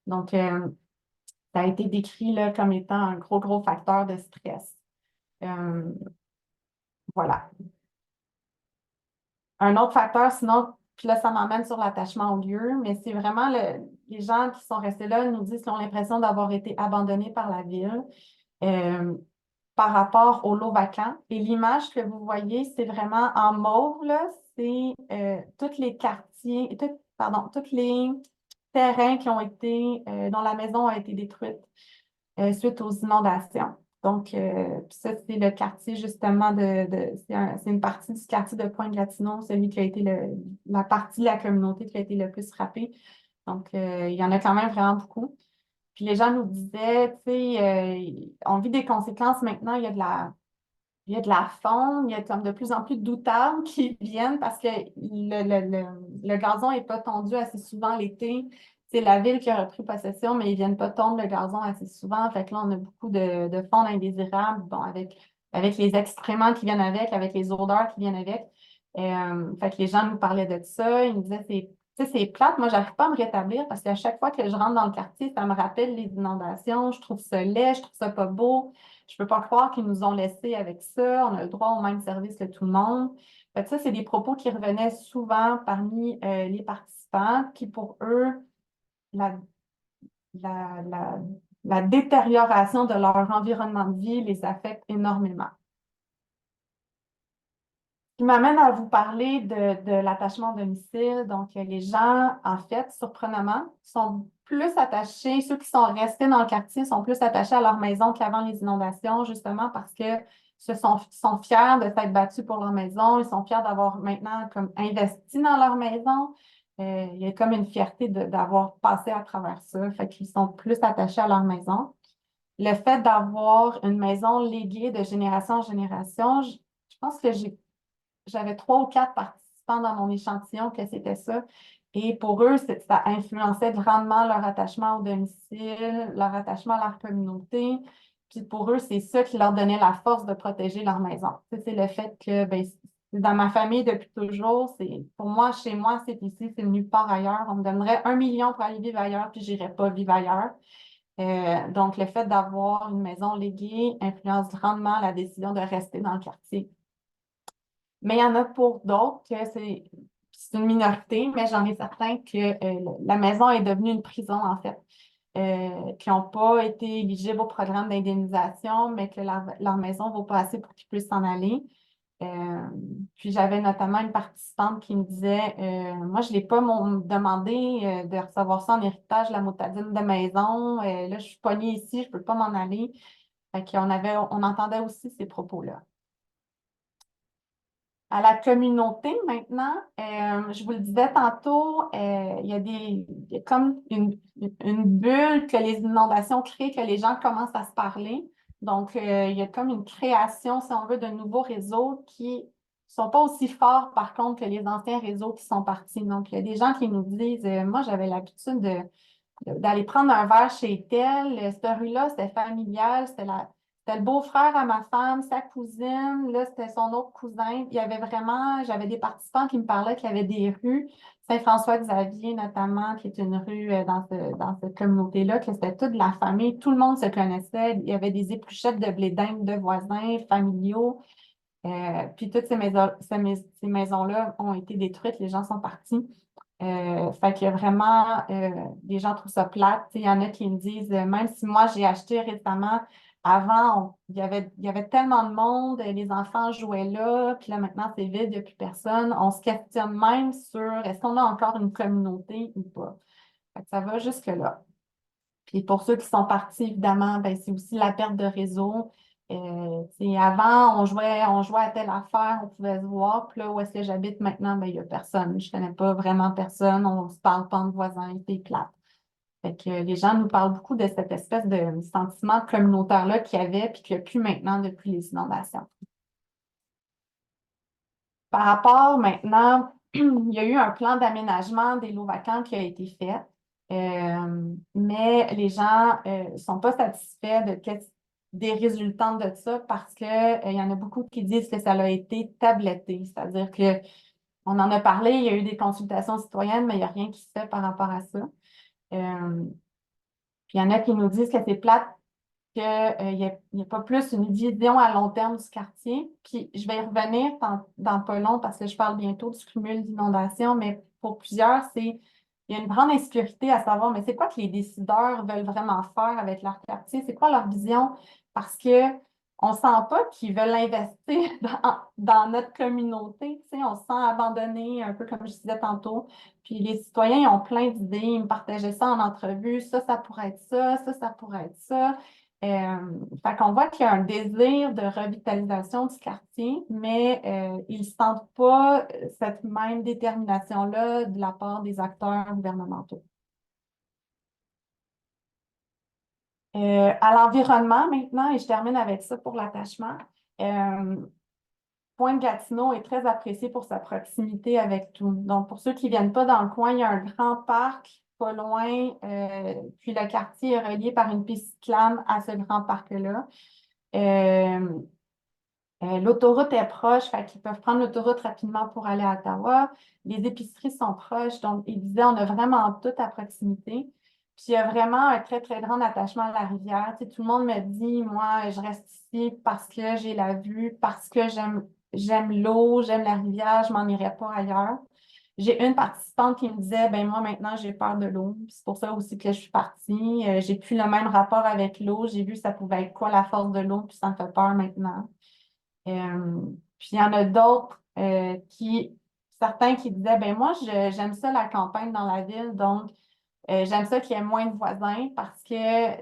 Donc, ça a été décrit là, comme étant un gros, gros facteur de stress. Euh, voilà. Un autre facteur, sinon, puis là, ça m'emmène sur l'attachement au lieu, mais c'est vraiment les gens qui sont restés là nous disent qu'ils ont l'impression d'avoir été abandonnés par la ville euh, par rapport au lot vacant. Et l'image que vous voyez, c'est vraiment en mauve, là, c'est tous les quartiers, pardon, tous les terrains qui ont été, dont la maison a été détruite suite aux inondations. Donc, ça, c'est le quartier justement c'est une partie du quartier de Pointe-Gatineau, celui qui a été la partie de la communauté qui a été le plus frappée. Donc, il y en a quand même vraiment beaucoup. Puis les gens nous disaient, tu sais, on vit des conséquences maintenant, il y a de la faune, il y a comme de plus en plus d'outardes qui viennent parce que le gazon n'est pas tondu assez souvent l'été. C'est la ville qui a repris possession, mais ils ne viennent pas tondre le gazon assez souvent. Fait que là, on a beaucoup de faune indésirable, bon, avec les excréments qui viennent avec les odeurs qui viennent avec. Fait que les gens nous parlaient de ça. Ils nous disaient, tu sais, c'est plate. Moi, j'arrive pas à me rétablir parce qu'à chaque fois que je rentre dans le quartier, ça me rappelle les inondations. Je trouve ça laid, je trouve ça pas beau. Je peux pas croire qu'ils nous ont laissés avec ça. On a le droit au même service que tout le monde. Fait que ça, c'est des propos qui revenaient souvent parmi les participants, qui pour eux, la, la, la, la détérioration de leur environnement de vie les affecte énormément. Qui m'amène à vous parler de l'attachement au domicile. Donc, les gens, en fait, surprenamment, sont plus attachés, ceux qui sont restés dans le quartier sont plus attachés à leur maison qu'avant les inondations, justement parce que sont fiers de s'être battus pour leur maison, ils sont fiers d'avoir maintenant comme investi dans leur maison. Il y a comme une fierté d'avoir passé à travers ça, fait qu'ils sont plus attachés à leur maison. Le fait d'avoir une maison léguée de génération en génération, je pense que j'avais 3 ou 4 participants dans mon échantillon que c'était ça. Et pour eux, ça influençait grandement leur attachement au domicile, leur attachement à leur communauté. Puis pour eux, c'est ça qui leur donnait la force de protéger leur maison. C'est le fait que ben, c'est dans ma famille depuis toujours, pour moi, chez moi, c'est ici, c'est nulle part ailleurs. On me donnerait 1 million pour aller vivre ailleurs, puis j'irais pas vivre ailleurs. Donc, le fait d'avoir une maison léguée influence grandement la décision de rester dans le quartier. Mais il y en a pour d'autres que c'est une minorité, mais j'en ai certains que la maison est devenue une prison, en fait, qui n'ont pas été éligibles au programme d'indemnisation, mais que leur maison ne vaut pas assez pour qu'ils puissent s'en aller. Puis j'avais notamment une participante qui me disait moi, je ne l'ai pas demandé de recevoir ça en héritage, la motadine de maison. Là, je suis pognée ici, je ne peux pas m'en aller. Fait on entendait aussi ces propos-là. À la communauté maintenant, je vous le disais tantôt, il y a comme une bulle que les inondations créent, que les gens commencent à se parler. Donc, il y a comme une création, si on veut, de nouveaux réseaux qui ne sont pas aussi forts, par contre, que les anciens réseaux qui sont partis. Donc, il y a des gens qui nous disent, moi, j'avais l'habitude d'aller prendre un verre chez tel. Cette rue-là, c'était familial, c'était le beau-frère à ma femme, sa cousine, là, c'était son autre cousin. Il y avait vraiment, j'avais des participants qui me parlaient qu'il y avait des rues, Saint-François-Xavier notamment, qui est une rue dans cette communauté-là, que c'était toute la famille, tout le monde se connaissait. Il y avait des épluchettes de blé d'Inde de voisins, familiaux. Puis toutes ces maisons-là ont été détruites, les gens sont partis. Fait qu'il y a vraiment, des gens trouvent ça plate. Il y en a qui me disent, même si moi j'ai acheté récemment, avant, il y avait tellement de monde, les enfants jouaient là, puis là maintenant c'est vide, il n'y a plus personne. On se questionne même sur est-ce qu'on a encore une communauté ou pas. Fait que ça va jusque-là. Puis pour ceux qui sont partis, évidemment, ben, c'est aussi la perte de réseau. Avant, on jouait à telle affaire, on pouvait se voir. Puis là, où est-ce que j'habite maintenant? Ben, il n'y a personne. Je ne connais pas vraiment personne. On ne se parle pas entre voisins, c'est plate. Fait que les gens nous parlent beaucoup de cette espèce de sentiment communautaire-là qu'il y avait, puis qu'il n'y a plus maintenant depuis les inondations. Par rapport maintenant, il y a eu un plan d'aménagement des lots vacants qui a été fait, mais les gens ne sont pas satisfaits des résultats de ça parce qu'il y en a beaucoup qui disent que ça a été tabletté, c'est-à-dire qu'on en a parlé, il y a eu des consultations citoyennes, mais il n'y a rien qui se fait par rapport à ça. Puis il y en a qui nous disent que c'est plate qu'il n'y a pas plus une vision à long terme du quartier. Puis je vais y revenir dans pas long parce que je parle bientôt du cumul d'inondations, mais pour plusieurs, il y a une grande insécurité à savoir, mais c'est quoi que les décideurs veulent vraiment faire avec leur quartier? C'est quoi leur vision? Parce que on sent pas qu'ils veulent investir dans notre communauté. Tu sais, on se sent abandonné, un peu comme je disais tantôt. Puis les citoyens, ils ont plein d'idées. Ils me partageaient ça en entrevue. Ça pourrait être ça pourrait être ça. Fait qu'on voit qu'il y a un désir de revitalisation du quartier, mais ils ne sentent pas cette même détermination-là de la part des acteurs gouvernementaux. À l'environnement maintenant, et je termine avec ça pour l'attachement. Pointe-Gatineau est très apprécié pour sa proximité avec tout. Donc, pour ceux qui ne viennent pas dans le coin, il y a un grand parc pas loin, puis le quartier est relié par une piste cyclable à ce grand parc-là. L'autoroute est proche, fait qu'ils peuvent prendre l'autoroute rapidement pour aller à Ottawa. Les épiceries sont proches, donc ils disaient on a vraiment tout à proximité. Puis il y a vraiment un très, très grand attachement à la rivière. Tu sais, tout le monde me dit, moi, je reste ici parce que j'ai la vue, parce que j'aime l'eau, j'aime la rivière, je m'en irai pas ailleurs. J'ai une participante qui me disait, ben moi, maintenant, j'ai peur de l'eau. C'est pour ça aussi que je suis partie. J'ai plus le même rapport avec l'eau. J'ai vu ça pouvait être quoi la force de l'eau, puis ça me fait peur maintenant. Puis il y en a d'autres certains qui disaient, ben moi, j'aime ça la campagne dans la ville, donc j'aime ça qu'il y ait moins de voisins parce que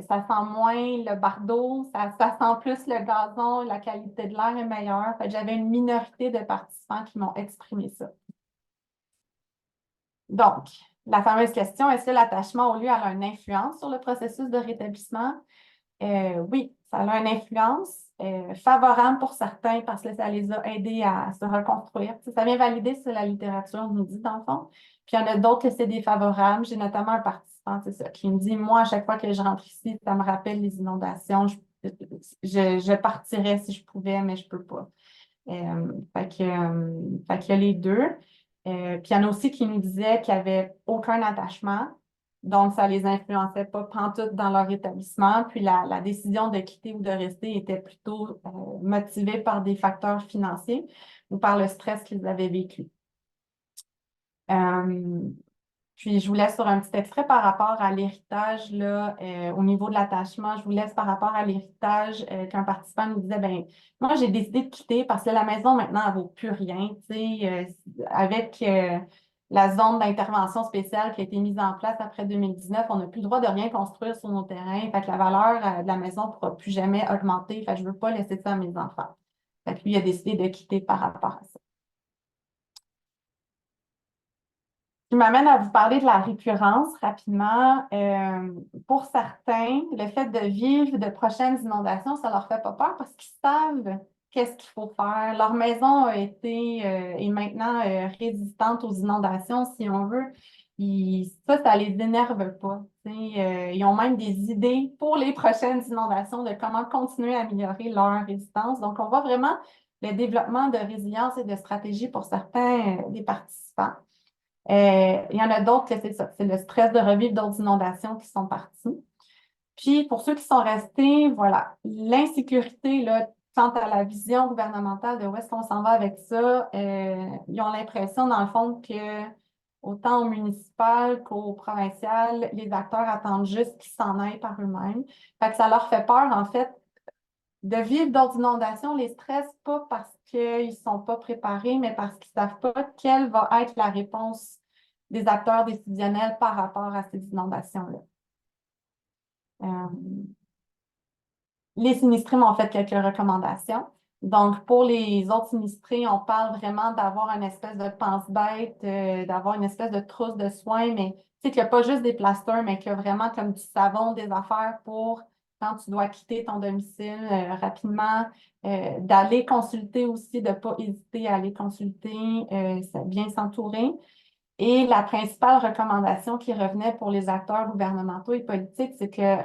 ça sent moins le bardeau, ça sent plus le gazon, la qualité de l'air est meilleure. Fait que j'avais une minorité de participants qui m'ont exprimé ça. Donc, la fameuse question, est-ce que l'attachement au lieu a une influence sur le processus de rétablissement? Oui, ça a une influence favorable pour certains parce que ça les a aidés à se reconstruire. Ça vient valider ce que la littérature nous dit, dans le fond. Puis il y en a d'autres que c'est défavorable. J'ai notamment un participant, c'est ça, qui me dit, moi, à chaque fois que je rentre ici, ça me rappelle les inondations. Je partirais si je pouvais, mais je ne peux pas. Fait qu'il y a les deux. Puis il y en a aussi qui nous disaient qu'ils n'avaient aucun attachement. Donc, ça ne les influençait pas pantoute dans leur établissement. Puis la décision de quitter ou de rester était plutôt motivée par des facteurs financiers ou par le stress qu'ils avaient vécu. Puis, je vous laisse sur un petit extrait par rapport à l'héritage, là, au niveau de l'attachement. Je vous laisse par rapport à l'héritage qu'un participant nous disait, ben moi, j'ai décidé de quitter parce que la maison, maintenant, elle ne vaut plus rien. Tu sais, avec la zone d'intervention spéciale qui a été mise en place après 2019, on n'a plus le droit de rien construire sur nos terrains. Fait que la valeur de la maison ne pourra plus jamais augmenter. Fait que je ne veux pas laisser ça à mes enfants. Fait que lui, il a décidé de quitter par rapport à ça. Qui m'amène à vous parler de la récurrence rapidement. Pour certains, le fait de vivre de prochaines inondations, ça leur fait pas peur parce qu'ils savent qu'est-ce qu'il faut faire. Leur maison a été est maintenant résistante aux inondations, si on veut. Ça les énerve pas. Ils ont même des idées pour les prochaines inondations de comment continuer à améliorer leur résistance. Donc, on voit vraiment le développement de résilience et de stratégie pour certains des participants. Il y en a d'autres que c'est ça, c'est le stress de revivre d'autres inondations qui sont partis. Puis, pour ceux qui sont restés, voilà, l'insécurité, là, quant à la vision gouvernementale de où est-ce qu'on s'en va avec ça, ils ont l'impression, dans le fond, que autant au municipal qu'au provincial, les acteurs attendent juste qu'ils s'en aillent par eux-mêmes. Fait que ça leur fait peur, en fait, de vivre d'autres inondations, les stresse pas parce qu'ils ne sont pas préparés, mais parce qu'ils ne savent pas quelle va être la réponse des acteurs décisionnels par rapport à ces inondations-là. Les sinistrés m'ont fait quelques recommandations. Donc, pour les autres sinistrés, on parle vraiment d'avoir une espèce de pense-bête, d'avoir une espèce de trousse de soins, mais tu sais qu'il n'y a pas juste des plasters, mais qu'il y a vraiment comme du savon, des affaires pour quand tu dois quitter ton domicile rapidement, d'aller consulter aussi, de ne pas hésiter à aller consulter, bien s'entourer. Et la principale recommandation qui revenait pour les acteurs gouvernementaux et politiques, c'est que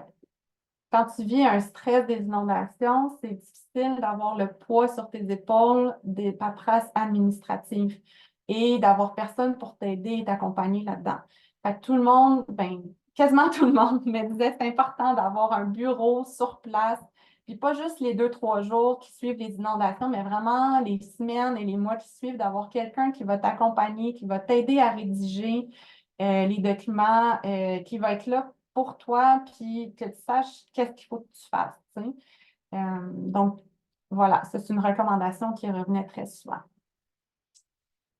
quand tu vis un stress des inondations, c'est difficile d'avoir le poids sur tes épaules des paperasses administratives et d'avoir personne pour t'aider et t'accompagner là-dedans. Fait que tout le monde, ben, quasiment tout le monde me disait c'est important d'avoir un bureau sur place, puis pas juste les 2, 3 jours qui suivent les inondations, mais vraiment les semaines et les mois qui suivent, d'avoir quelqu'un qui va t'accompagner, qui va t'aider à rédiger les documents, qui va être là pour toi, puis que tu saches qu'est-ce qu'il faut que tu fasses. Tu sais. Donc, voilà, ça, c'est une recommandation qui revenait très souvent.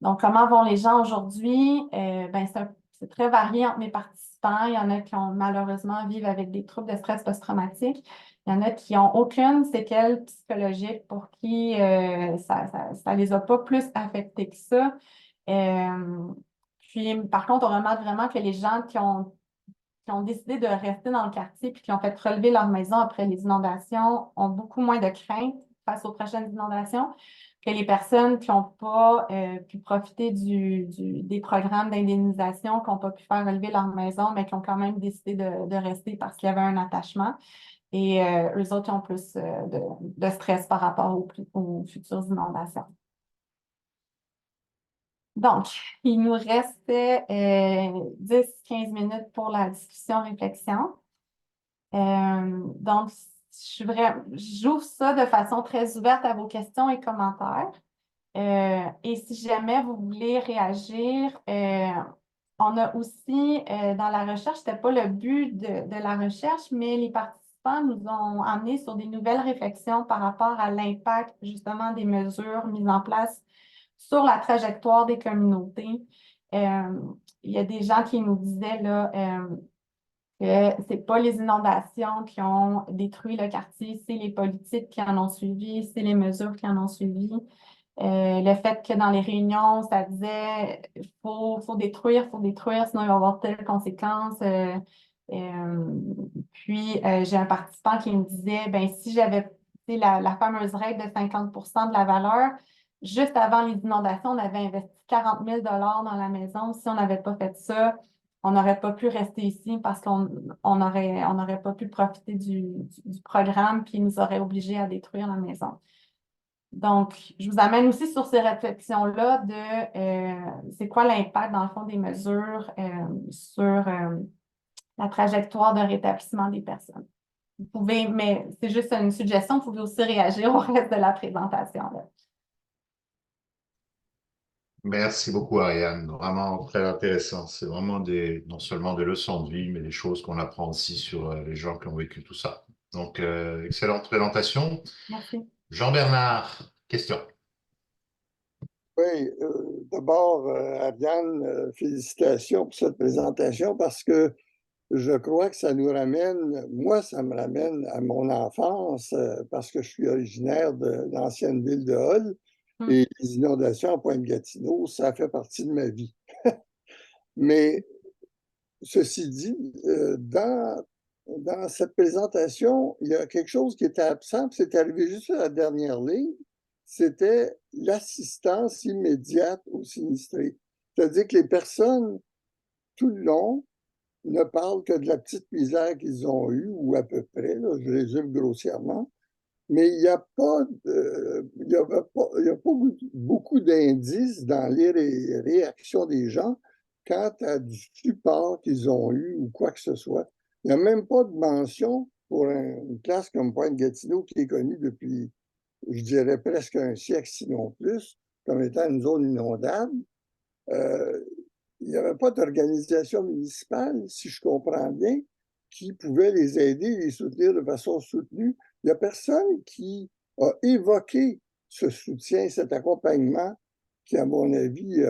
Donc, comment vont les gens aujourd'hui? Ben, c'est très varié entre mes participants. Il y en a qui ont malheureusement vivent avec des troubles de stress post-traumatique. Il y en a qui n'ont aucune séquelle psychologique pour qui ça les a pas plus affectés que ça. Puis, par contre, on remarque vraiment que les gens qui ont décidé de rester dans le quartier puis qui ont fait relever leur maison après les inondations ont beaucoup moins de crainte face aux prochaines inondations que les personnes qui n'ont pas pu profiter des programmes d'indemnisation, qui n'ont pas pu faire relever leur maison, mais qui ont quand même décidé de rester parce qu'il y avait un attachement. Et eux autres, ils ont plus de stress par rapport aux futures inondations. Donc, il nous restait 10-15 minutes pour la discussion-réflexion. Donc, j'ouvre ça de façon très ouverte à vos questions et commentaires. Et si jamais vous voulez réagir, on a aussi dans la recherche, ce n'était pas le but de la recherche, mais les participants nous ont amenés sur des nouvelles réflexions par rapport à l'impact justement des mesures mises en place sur la trajectoire des communautés. Il y a des gens qui nous disaient là, que ce n'est pas les inondations qui ont détruit le quartier, c'est les politiques qui en ont suivi, c'est les mesures qui en ont suivi. Le fait que dans les réunions, ça disait faut détruire, sinon il va y avoir telle conséquence. J'ai un participant qui me disait ben, si j'avais la fameuse règle de 50% de la valeur, juste avant les inondations, on avait investi 40 000 dans la maison. Si on n'avait pas fait ça, on n'aurait pas pu rester ici parce qu'on n'aurait pas pu profiter du programme qui nous aurait obligés à détruire la maison. Donc, je vous amène aussi sur ces réflexions-là de c'est quoi l'impact, dans le fond, des mesures sur la trajectoire de rétablissement des personnes. Vous pouvez, mais c'est juste une suggestion, vous pouvez aussi réagir au reste de la présentation. Là. Merci beaucoup, Ariane. Vraiment très intéressant. C'est vraiment non seulement des leçons de vie, mais des choses qu'on apprend aussi sur les gens qui ont vécu tout ça. Donc, excellente présentation. Merci. Jean-Bernard, question. Oui, d'abord, Ariane, félicitations pour cette présentation parce que je crois que ça nous ramène, moi, ça me ramène à mon enfance parce que je suis originaire de l'ancienne ville de Hull et les inondations à Pointe-Gatineau, ça fait partie de ma vie. Mais ceci dit, dans cette présentation, il y a quelque chose qui était absent, puis c'est arrivé juste à la dernière ligne, c'était l'assistance immédiate aux sinistrés. C'est-à-dire que les personnes, tout le long, ne parlent que de la petite misère qu'ils ont eue, ou à peu près, là, je résume grossièrement, mais il n'y a pas, beaucoup d'indices dans les réactions des gens quant à du support qu'ils ont eu ou quoi que ce soit. Il n'y a même pas de mention pour une classe comme Pointe-Gatineau qui est connue depuis, je dirais, presque un siècle, sinon plus, comme étant une zone inondable. Il n'y avait pas d'organisation municipale, si je comprends bien, qui pouvait les aider, les soutenir de façon soutenue. Il n'y a personne qui a évoqué ce soutien, cet accompagnement qui, à mon avis,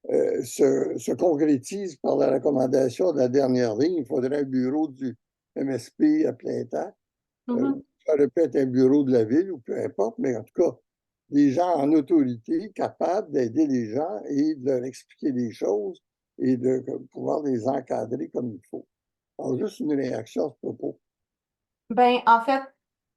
se concrétise par la recommandation de la dernière ligne. Il faudrait un bureau du MSP à plein temps. Ça aurait pu être un bureau de la ville ou peu importe, mais en tout cas, des gens en autorité capables d'aider les gens et de leur expliquer des choses et de pouvoir les encadrer comme il faut. Alors, juste une réaction à ce propos. Ben, en fait,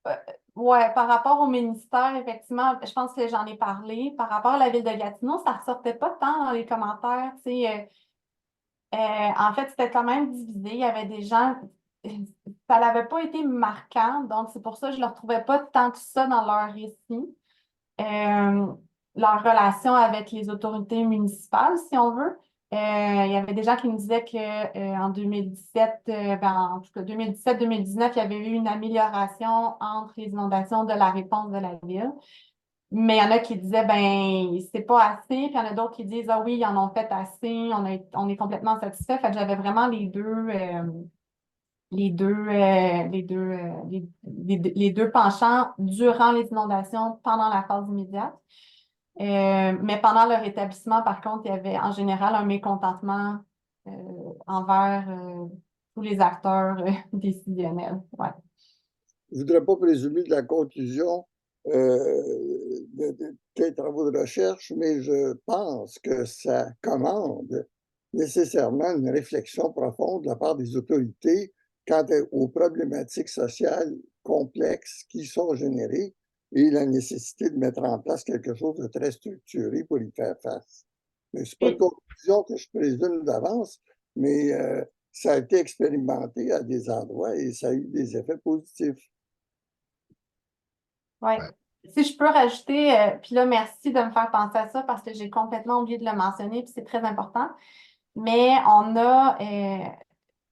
euh, ouais, par rapport au ministère, effectivement, je pense que j'en ai parlé. Par rapport à la ville de Gatineau, ça ressortait pas tant dans les commentaires. Tu sais, en fait, c'était quand même divisé. Il y avait des gens, ça n'avait pas été marquant, donc c'est pour ça que je ne le retrouvais pas tant que ça dans leur récit. Euh, Leur relation avec les autorités municipales, si on veut. Il y avait des gens qui me disaient que en 2017, en tout cas 2017-2019, il y avait eu une amélioration entre les inondations de la réponse de la ville. Mais il y en a qui disaient, ben, c'est pas assez. Puis il y en a d'autres qui disent, ah oui, ils en ont fait assez, on est complètement satisfait. Fait que j'avais vraiment les deux penchants durant les inondations, pendant la phase immédiate. Mais pendant le rétablissement, par contre, il y avait en général un mécontentement euh, envers tous les acteurs décisionnels. Ouais. Je ne voudrais pas présumer de la conclusion des travaux de recherche, mais je pense que ça commande nécessairement une réflexion profonde de la part des autorités quant aux problématiques sociales complexes qui sont générées et la nécessité de mettre en place quelque chose de très structuré pour y faire face. Ce n'est pas une conclusion que je présume d'avance, mais ça a été expérimenté à des endroits et ça a eu des effets positifs. Oui. Si je peux rajouter, puis là, merci de me faire penser à ça parce que j'ai complètement oublié de le mentionner, puis c'est très important. Mais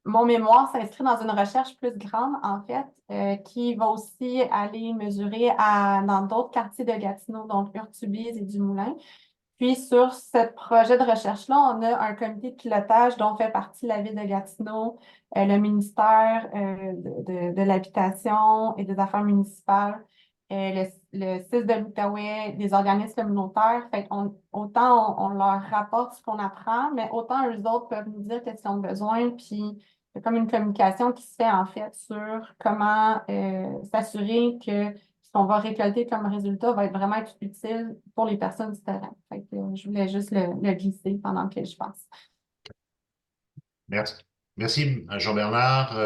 mon mémoire s'inscrit dans une recherche plus grande, en fait, qui va aussi aller mesurer dans d'autres quartiers de Gatineau, donc Urtubise et Dumoulin. Puis sur ce projet de recherche-là, on a un comité de pilotage dont fait partie la ville de Gatineau, le ministère de l'Habitation et des Affaires municipales, le CIS de l'Outaouais, des organismes communautaires. Fait autant on leur rapporte ce qu'on apprend, mais autant eux autres peuvent nous dire qu'est-ce qu'ils ont besoin. Puis il y a comme une communication qui se fait en fait sur comment s'assurer que ce qu'on va récolter comme résultat va vraiment être utile pour les personnes du terrain. Fait que, je voulais juste le glisser pendant que je passe. Merci. Merci, Jean-Bernard.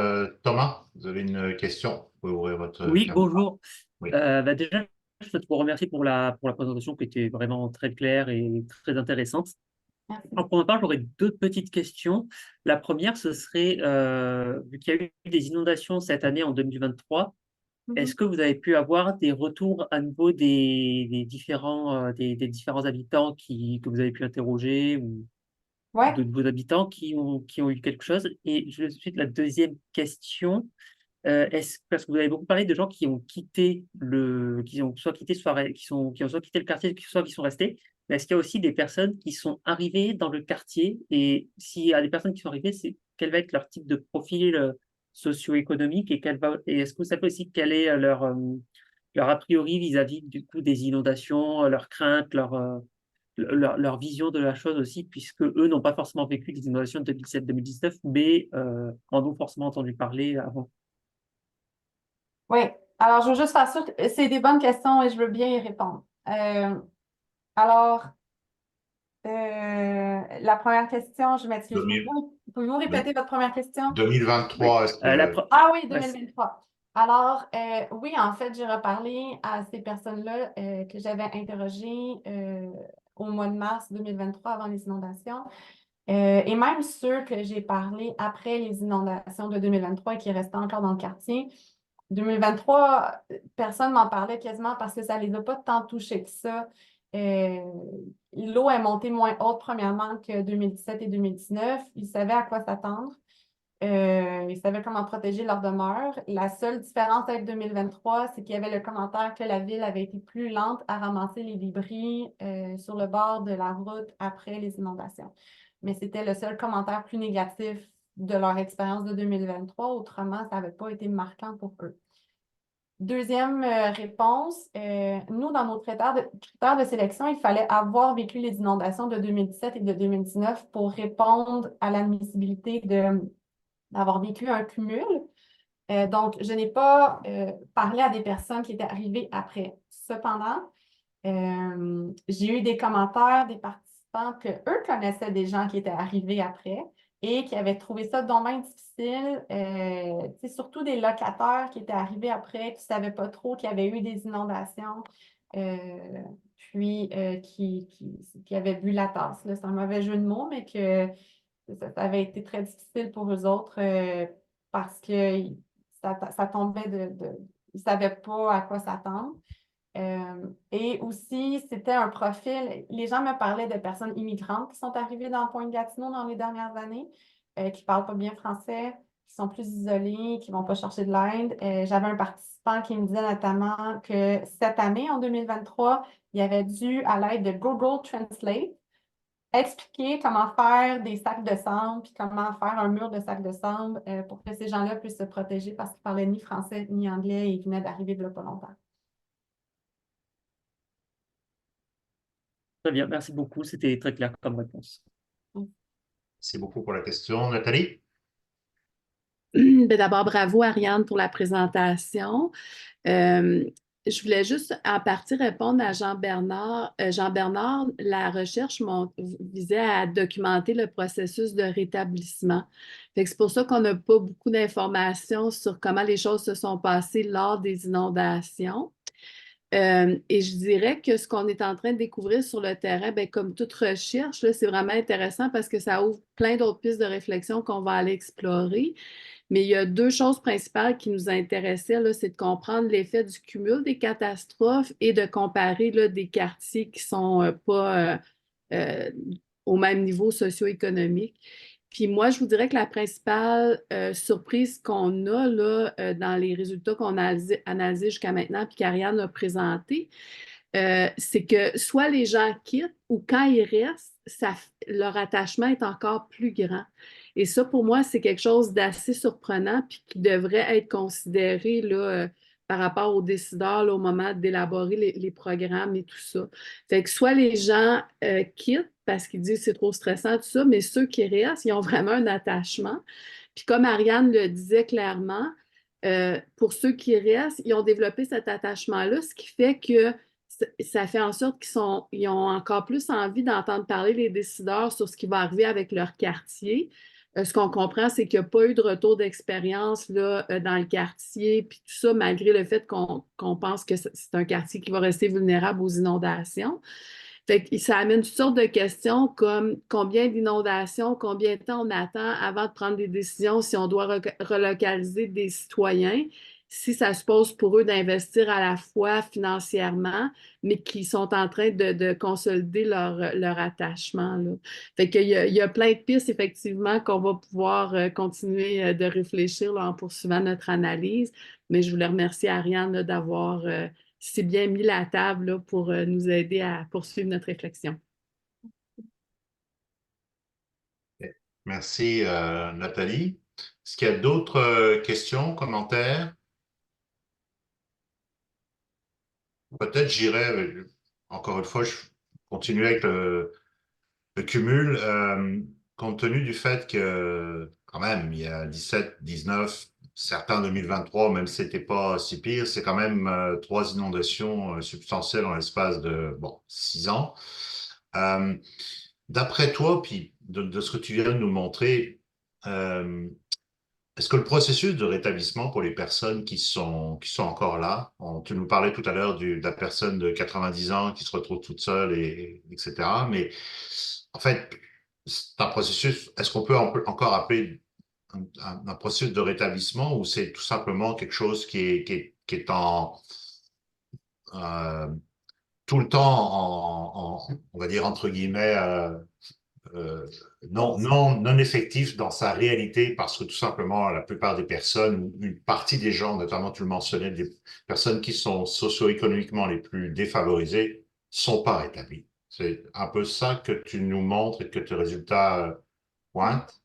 Thomas, vous avez une question? Vous pouvez ouvrir votre Oui, caméra. bonjour. Oui. Déjà, je souhaite vous remercier pour la présentation qui était vraiment très claire et très intéressante. Merci. En premier temps, j'aurais deux petites questions. La première, ce serait, vu qu'il y a eu des inondations cette année en 2023, est-ce que vous avez pu avoir des retours à nouveau des différents habitants que vous avez pu interroger ou Ouais. de vos habitants qui ont eu quelque chose? Et ensuite, la deuxième question, parce que vous avez beaucoup parlé de gens qui ont quitté qui ont soit quitté, qui ont soit quitté le quartier, soit qui sont restés. Mais est-ce qu'il y a aussi des personnes qui sont arrivées dans le quartier? Et s'il y a des personnes qui sont arrivées, quel va être leur type de profil socio-économique et est-ce que vous savez aussi quel est leur a priori vis-à-vis du coup des inondations, leurs craintes, leur vision de la chose aussi, puisque eux n'ont pas forcément vécu les inondations de 2007-2019, mais en ont forcément entendu parler avant. Oui. Alors, je veux juste faire sûr que c'est des bonnes questions et je veux bien y répondre. Alors, la première question, je m'excuse. 2000. Pouvez-vous répéter votre première question? 2023, est-ce que... Ah oui, 2023. Alors, oui, en fait, j'ai reparlé à ces personnes-là que j'avais interrogées au mois de mars 2023 avant les inondations. Et même ceux que j'ai parlé après les inondations de 2023 et qui restaient encore dans le quartier. 2023, personne m'en parlait quasiment parce que ça ne les a pas tant touchés que ça. L'eau est montée moins haute, premièrement, que 2017 et 2019. Ils savaient à quoi s'attendre. Ils savaient comment protéger leur demeure. La seule différence avec 2023, c'est qu'il y avait le commentaire que la ville avait été plus lente à ramasser les débris sur le bord de la route après les inondations. Mais c'était le seul commentaire plus négatif de leur expérience de 2023. Autrement, ça n'avait pas été marquant pour eux. Deuxième réponse, nous, dans nos critères de sélection, il fallait avoir vécu les inondations de 2017 et de 2019 pour répondre à l'admissibilité d'avoir vécu un cumul. Donc, je n'ai pas parlé à des personnes qui étaient arrivées après. Cependant, j'ai eu des commentaires des participants que eux connaissaient des gens qui étaient arrivés après et qui avaient trouvé ça dommage difficile. Tu sais, surtout des locataires qui étaient arrivés après, qui ne savaient pas trop, qui avaient eu des inondations, puis qui avaient bu la tasse. C'est un mauvais jeu de mots, mais que ça avait été très difficile pour eux autres parce que ça tombait ils ne savaient pas à quoi s'attendre. Et aussi, c'était un profil, les gens me parlaient de personnes immigrantes qui sont arrivées dans Pointe-Gatineau dans les dernières années, qui ne parlent pas bien français, qui sont plus isolés, qui ne vont pas chercher de l'aide. J'avais un participant qui me disait notamment que cette année, en 2023, il avait dû, à l'aide de Google Translate, expliquer comment faire des sacs de sable, puis comment faire un mur de sacs de sable pour que ces gens-là puissent se protéger parce qu'ils ne parlaient ni français ni anglais et ils venaient d'arriver il n'y a pas longtemps. Très bien, merci beaucoup. C'était très clair comme réponse. Merci beaucoup pour la question. Nathalie? Ben, d'abord, bravo Ariane pour la présentation. Euh, je voulais juste en partie répondre à Jean-Bernard. Jean-Bernard, la recherche visait à documenter le processus de rétablissement. Fait que c'est pour ça qu'on n'a pas beaucoup d'informations sur comment les choses se sont passées lors des inondations. Et je dirais que ce qu'on est en train de découvrir sur le terrain, bien, comme toute recherche, là, c'est vraiment intéressant parce que ça ouvre plein d'autres pistes de réflexion qu'on va aller explorer. Mais il y a deux choses principales qui nous intéressaient, là, c'est de comprendre l'effet du cumul des catastrophes et de comparer là, des quartiers qui ne sont pas au même niveau socio-économique. Puis moi, je vous dirais que la principale surprise qu'on a là, dans les résultats qu'on a analysés jusqu'à maintenant, puis qu'Ariane a présenté, c'est que soit les gens quittent ou quand ils restent, leur attachement est encore plus grand. Et ça, pour moi, c'est quelque chose d'assez surprenant puis qui devrait être considéré là, par rapport aux décideurs là, au moment d'élaborer les programmes et tout ça. Fait que soit les gens quittent parce qu'ils disent que c'est trop stressant, tout ça, mais ceux qui restent, ils ont vraiment un attachement. Puis comme Ariane le disait clairement, pour ceux qui restent, ils ont développé cet attachement-là, ce qui fait que ça fait en sorte ils ont encore plus envie d'entendre parler les décideurs sur ce qui va arriver avec leur quartier. Ce qu'on comprend, c'est qu'il n'y a pas eu de retour d'expérience là, dans le quartier, puis tout ça, malgré le fait qu'on pense que c'est un quartier qui va rester vulnérable aux inondations. Fait que ça amène toutes sortes de questions comme combien d'inondations, combien de temps on attend avant de prendre des décisions si on doit relocaliser des citoyens, si ça suppose pour eux d'investir à la fois financièrement, mais qui sont en train de consolider leur attachement, là. Fait qu'il y a plein de pistes, effectivement, qu'on va pouvoir continuer de réfléchir là, en poursuivant notre analyse. Mais je voulais remercier Ariane là, d'avoir si bien mis la table là, pour nous aider à poursuivre notre réflexion. Merci, Nathalie. Est-ce qu'il y a d'autres questions, commentaires? Peut-être encore une fois, je continue avec le cumul, compte tenu du fait que, quand même, il y a 17, 19, certains 2023, même si c'était pas si pire, c'est quand même 3 inondations substantielles en l'espace de, bon, 6 ans. Euh, D'après toi, puis de ce que tu viens de nous montrer, euh, est-ce que le processus de rétablissement pour les personnes qui sont encore là, tu nous parlais tout à l'heure de la personne de 90 ans qui se retrouve toute seule, etc. Mais en fait, c'est un processus, est-ce qu'on peut encore appeler un processus de rétablissement ou c'est tout simplement quelque chose qui est euh, tout le temps on va dire entre guillemets, euh, non effectif dans sa réalité parce que tout simplement la plupart des personnes, une partie des gens, notamment tu le mentionnais, des personnes qui sont socio-économiquement les plus défavorisées, sont pas rétablies. C'est un peu ça que tu nous montres et que tes résultats pointent.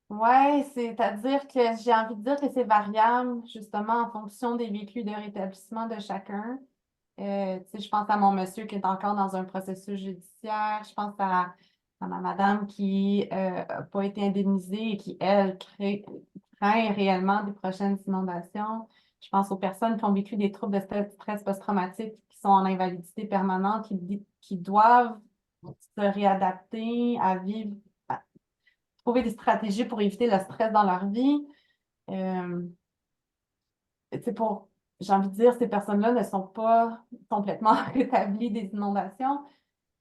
Oui, c'est-à-dire que j'ai envie de dire que c'est variable justement en fonction des vécus de rétablissement de chacun. Tu sais, je pense à mon monsieur qui est encore dans un processus judiciaire. Je pense à ma madame qui n'a pas été indemnisée et qui, elle, craint réellement des prochaines inondations. Je pense aux personnes qui ont vécu des troubles de stress post-traumatique, qui sont en invalidité permanente, qui doivent se réadapter à vivre, à trouver des stratégies pour éviter le stress dans leur vie. J'ai envie de dire, ces personnes-là ne sont pas complètement rétablies des inondations,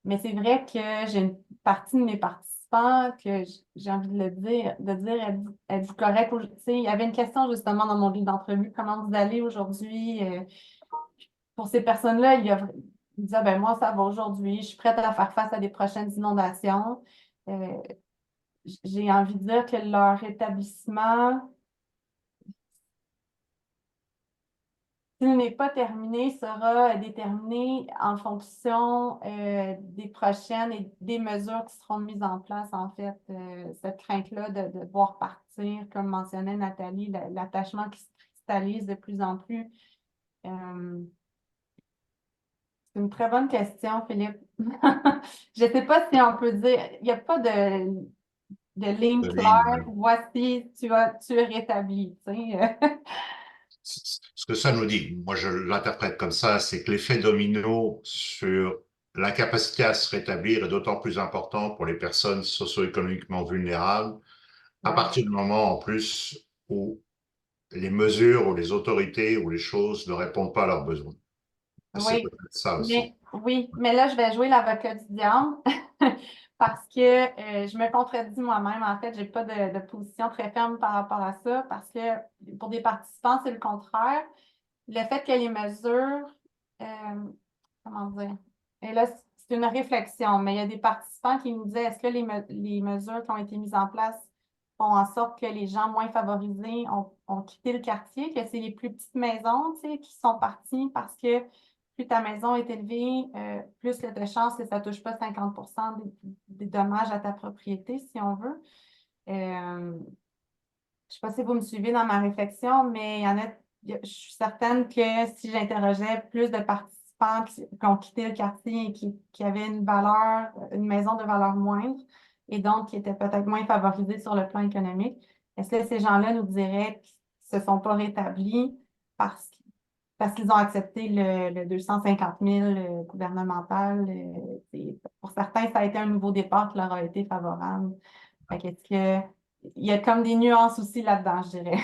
mais c'est vrai que j'ai une partie de mes participants que j'ai envie de dire, êtes-vous correct? Tu sais, il y avait une question justement dans mon livre d'entrevue, comment vous allez aujourd'hui? Pour ces personnes-là, ils disaient, ben moi, ça va aujourd'hui, je suis prête à faire face à des prochaines inondations. J'ai envie de dire que leur établissement, s'il n'est pas terminé, sera déterminé en fonction des prochaines et des mesures qui seront mises en place, en fait. Cette crainte-là de devoir partir, comme mentionnait Nathalie, l'attachement qui se cristallise de plus en plus. C'est une très bonne question, Philippe. Je ne sais pas si on peut dire, il n'y a pas de ligne De claire, ligne. voici, tu es rétabli. Tu sais. Ce que ça nous dit, moi je l'interprète comme ça, c'est que l'effet domino sur l'incapacité à se rétablir est d'autant plus important pour les personnes socio-économiquement vulnérables, à Ouais. partir du moment en plus où les mesures ou les autorités ou les choses ne répondent pas à leurs besoins. C'est Oui, peut-être ça aussi. mais là, je vais jouer l'avocat du diable parce que je me contredis moi-même. En fait, je n'ai pas de position très ferme par rapport à ça parce que pour des participants, c'est le contraire. Le fait que les mesures, comment dire, et là, c'est une réflexion, mais il y a des participants qui nous disaient, est-ce que les mesures qui ont été mises en place font en sorte que les gens moins favorisés ont quitté le quartier, que c'est les plus petites maisons, tu sais, qui sont parties parce que plus ta maison est élevée, plus il y a de chances que ça ne touche pas 50 des dommages à ta propriété, si on veut. Je ne sais pas si vous me suivez dans ma réflexion, mais je suis certaine que si j'interrogeais plus de participants qui ont quitté le quartier et qui avaient une maison de valeur moindre, et donc qui étaient peut-être moins favorisés sur le plan économique, est-ce que ces gens-là nous diraient qu'ils ne se sont pas rétablis parce qu'ils ont accepté le 250 000 gouvernemental? Pour certains, ça a été un nouveau départ qui leur a été favorable. Fait qu'est-ce que il y a comme des nuances aussi là-dedans, je dirais.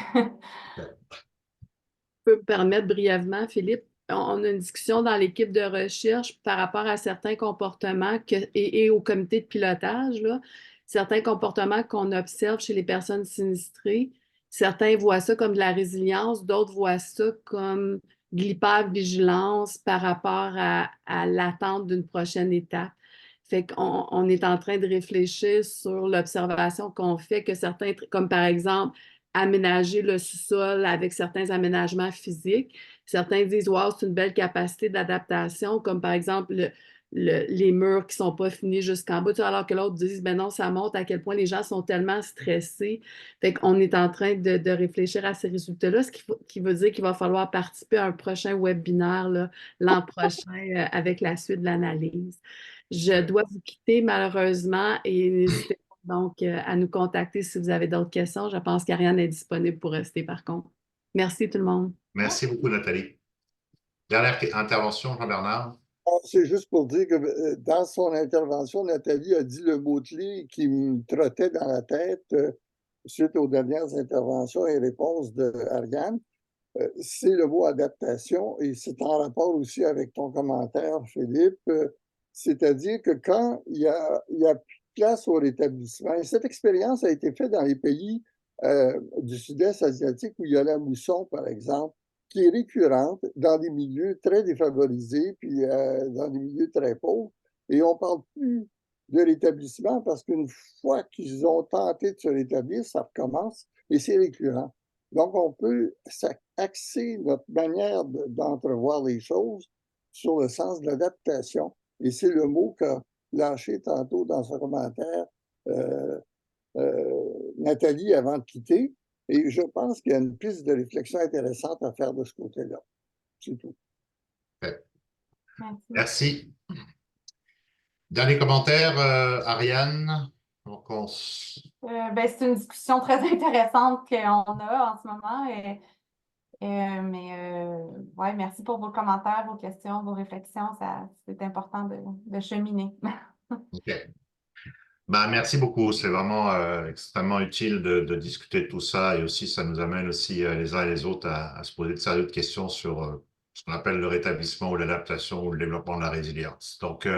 Peux me permettre brièvement, Philippe, on a une discussion dans l'équipe de recherche par rapport à certains comportements et au comité de pilotage, là, certains comportements qu'on observe chez les personnes sinistrées. Certains voient ça comme de la résilience, d'autres voient ça comme de l'hypervigilance par rapport à l'attente d'une prochaine étape. Fait qu'on est en train de réfléchir sur l'observation qu'on fait, que certains, comme par exemple, aménager le sous-sol avec certains aménagements physiques. Certains disent, wow, c'est une belle capacité d'adaptation, comme par exemple les murs qui ne sont pas finis jusqu'en bas, alors que l'autre dit, ben non, ça montre à quel point les gens sont tellement stressés. Fait qu'on est en train de réfléchir à ces résultats-là, qui veut dire qu'il va falloir participer à un prochain webinaire l'an prochain avec la suite de l'analyse. Je dois vous quitter malheureusement et n'hésitez donc, à nous contacter si vous avez d'autres questions. Je pense qu'Ariane est disponible pour rester par contre. Merci tout le monde. Merci beaucoup, Nathalie. Dernière intervention, Jean-Bernard. C'est juste pour dire que dans son intervention, Nathalie a dit le mot-clé qui me trottait dans la tête suite aux dernières interventions et réponses d'Ariane. C'est le mot adaptation et c'est en rapport aussi avec ton commentaire, Philippe. C'est-à-dire que quand il y a plus de place au rétablissement, et cette expérience a été faite dans les pays du sud-est asiatique où il y a la mousson, par exemple, qui est récurrente dans des milieux très défavorisés, puis dans des milieux très pauvres. Et on ne parle plus de rétablissement parce qu'une fois qu'ils ont tenté de se rétablir, ça recommence et c'est récurrent. Donc, on peut axer notre manière d'entrevoir les choses sur le sens de l'adaptation. Et c'est le mot qu'a lâché tantôt dans son commentaire Nathalie avant de quitter. Et je pense qu'il y a une piste de réflexion intéressante à faire de ce côté-là. C'est tout. Merci. Merci. Dernier commentaire, Ariane. Donc, C'est une discussion très intéressante qu'on a en ce moment. Ouais, merci pour vos commentaires, vos questions, vos réflexions. C'est important de cheminer. OK. Ben, merci beaucoup. C'est vraiment extrêmement utile de discuter de tout ça et aussi ça nous amène aussi les uns et les autres à se poser de sérieuses questions sur ce qu'on appelle le rétablissement ou l'adaptation ou le développement de la résilience. Donc,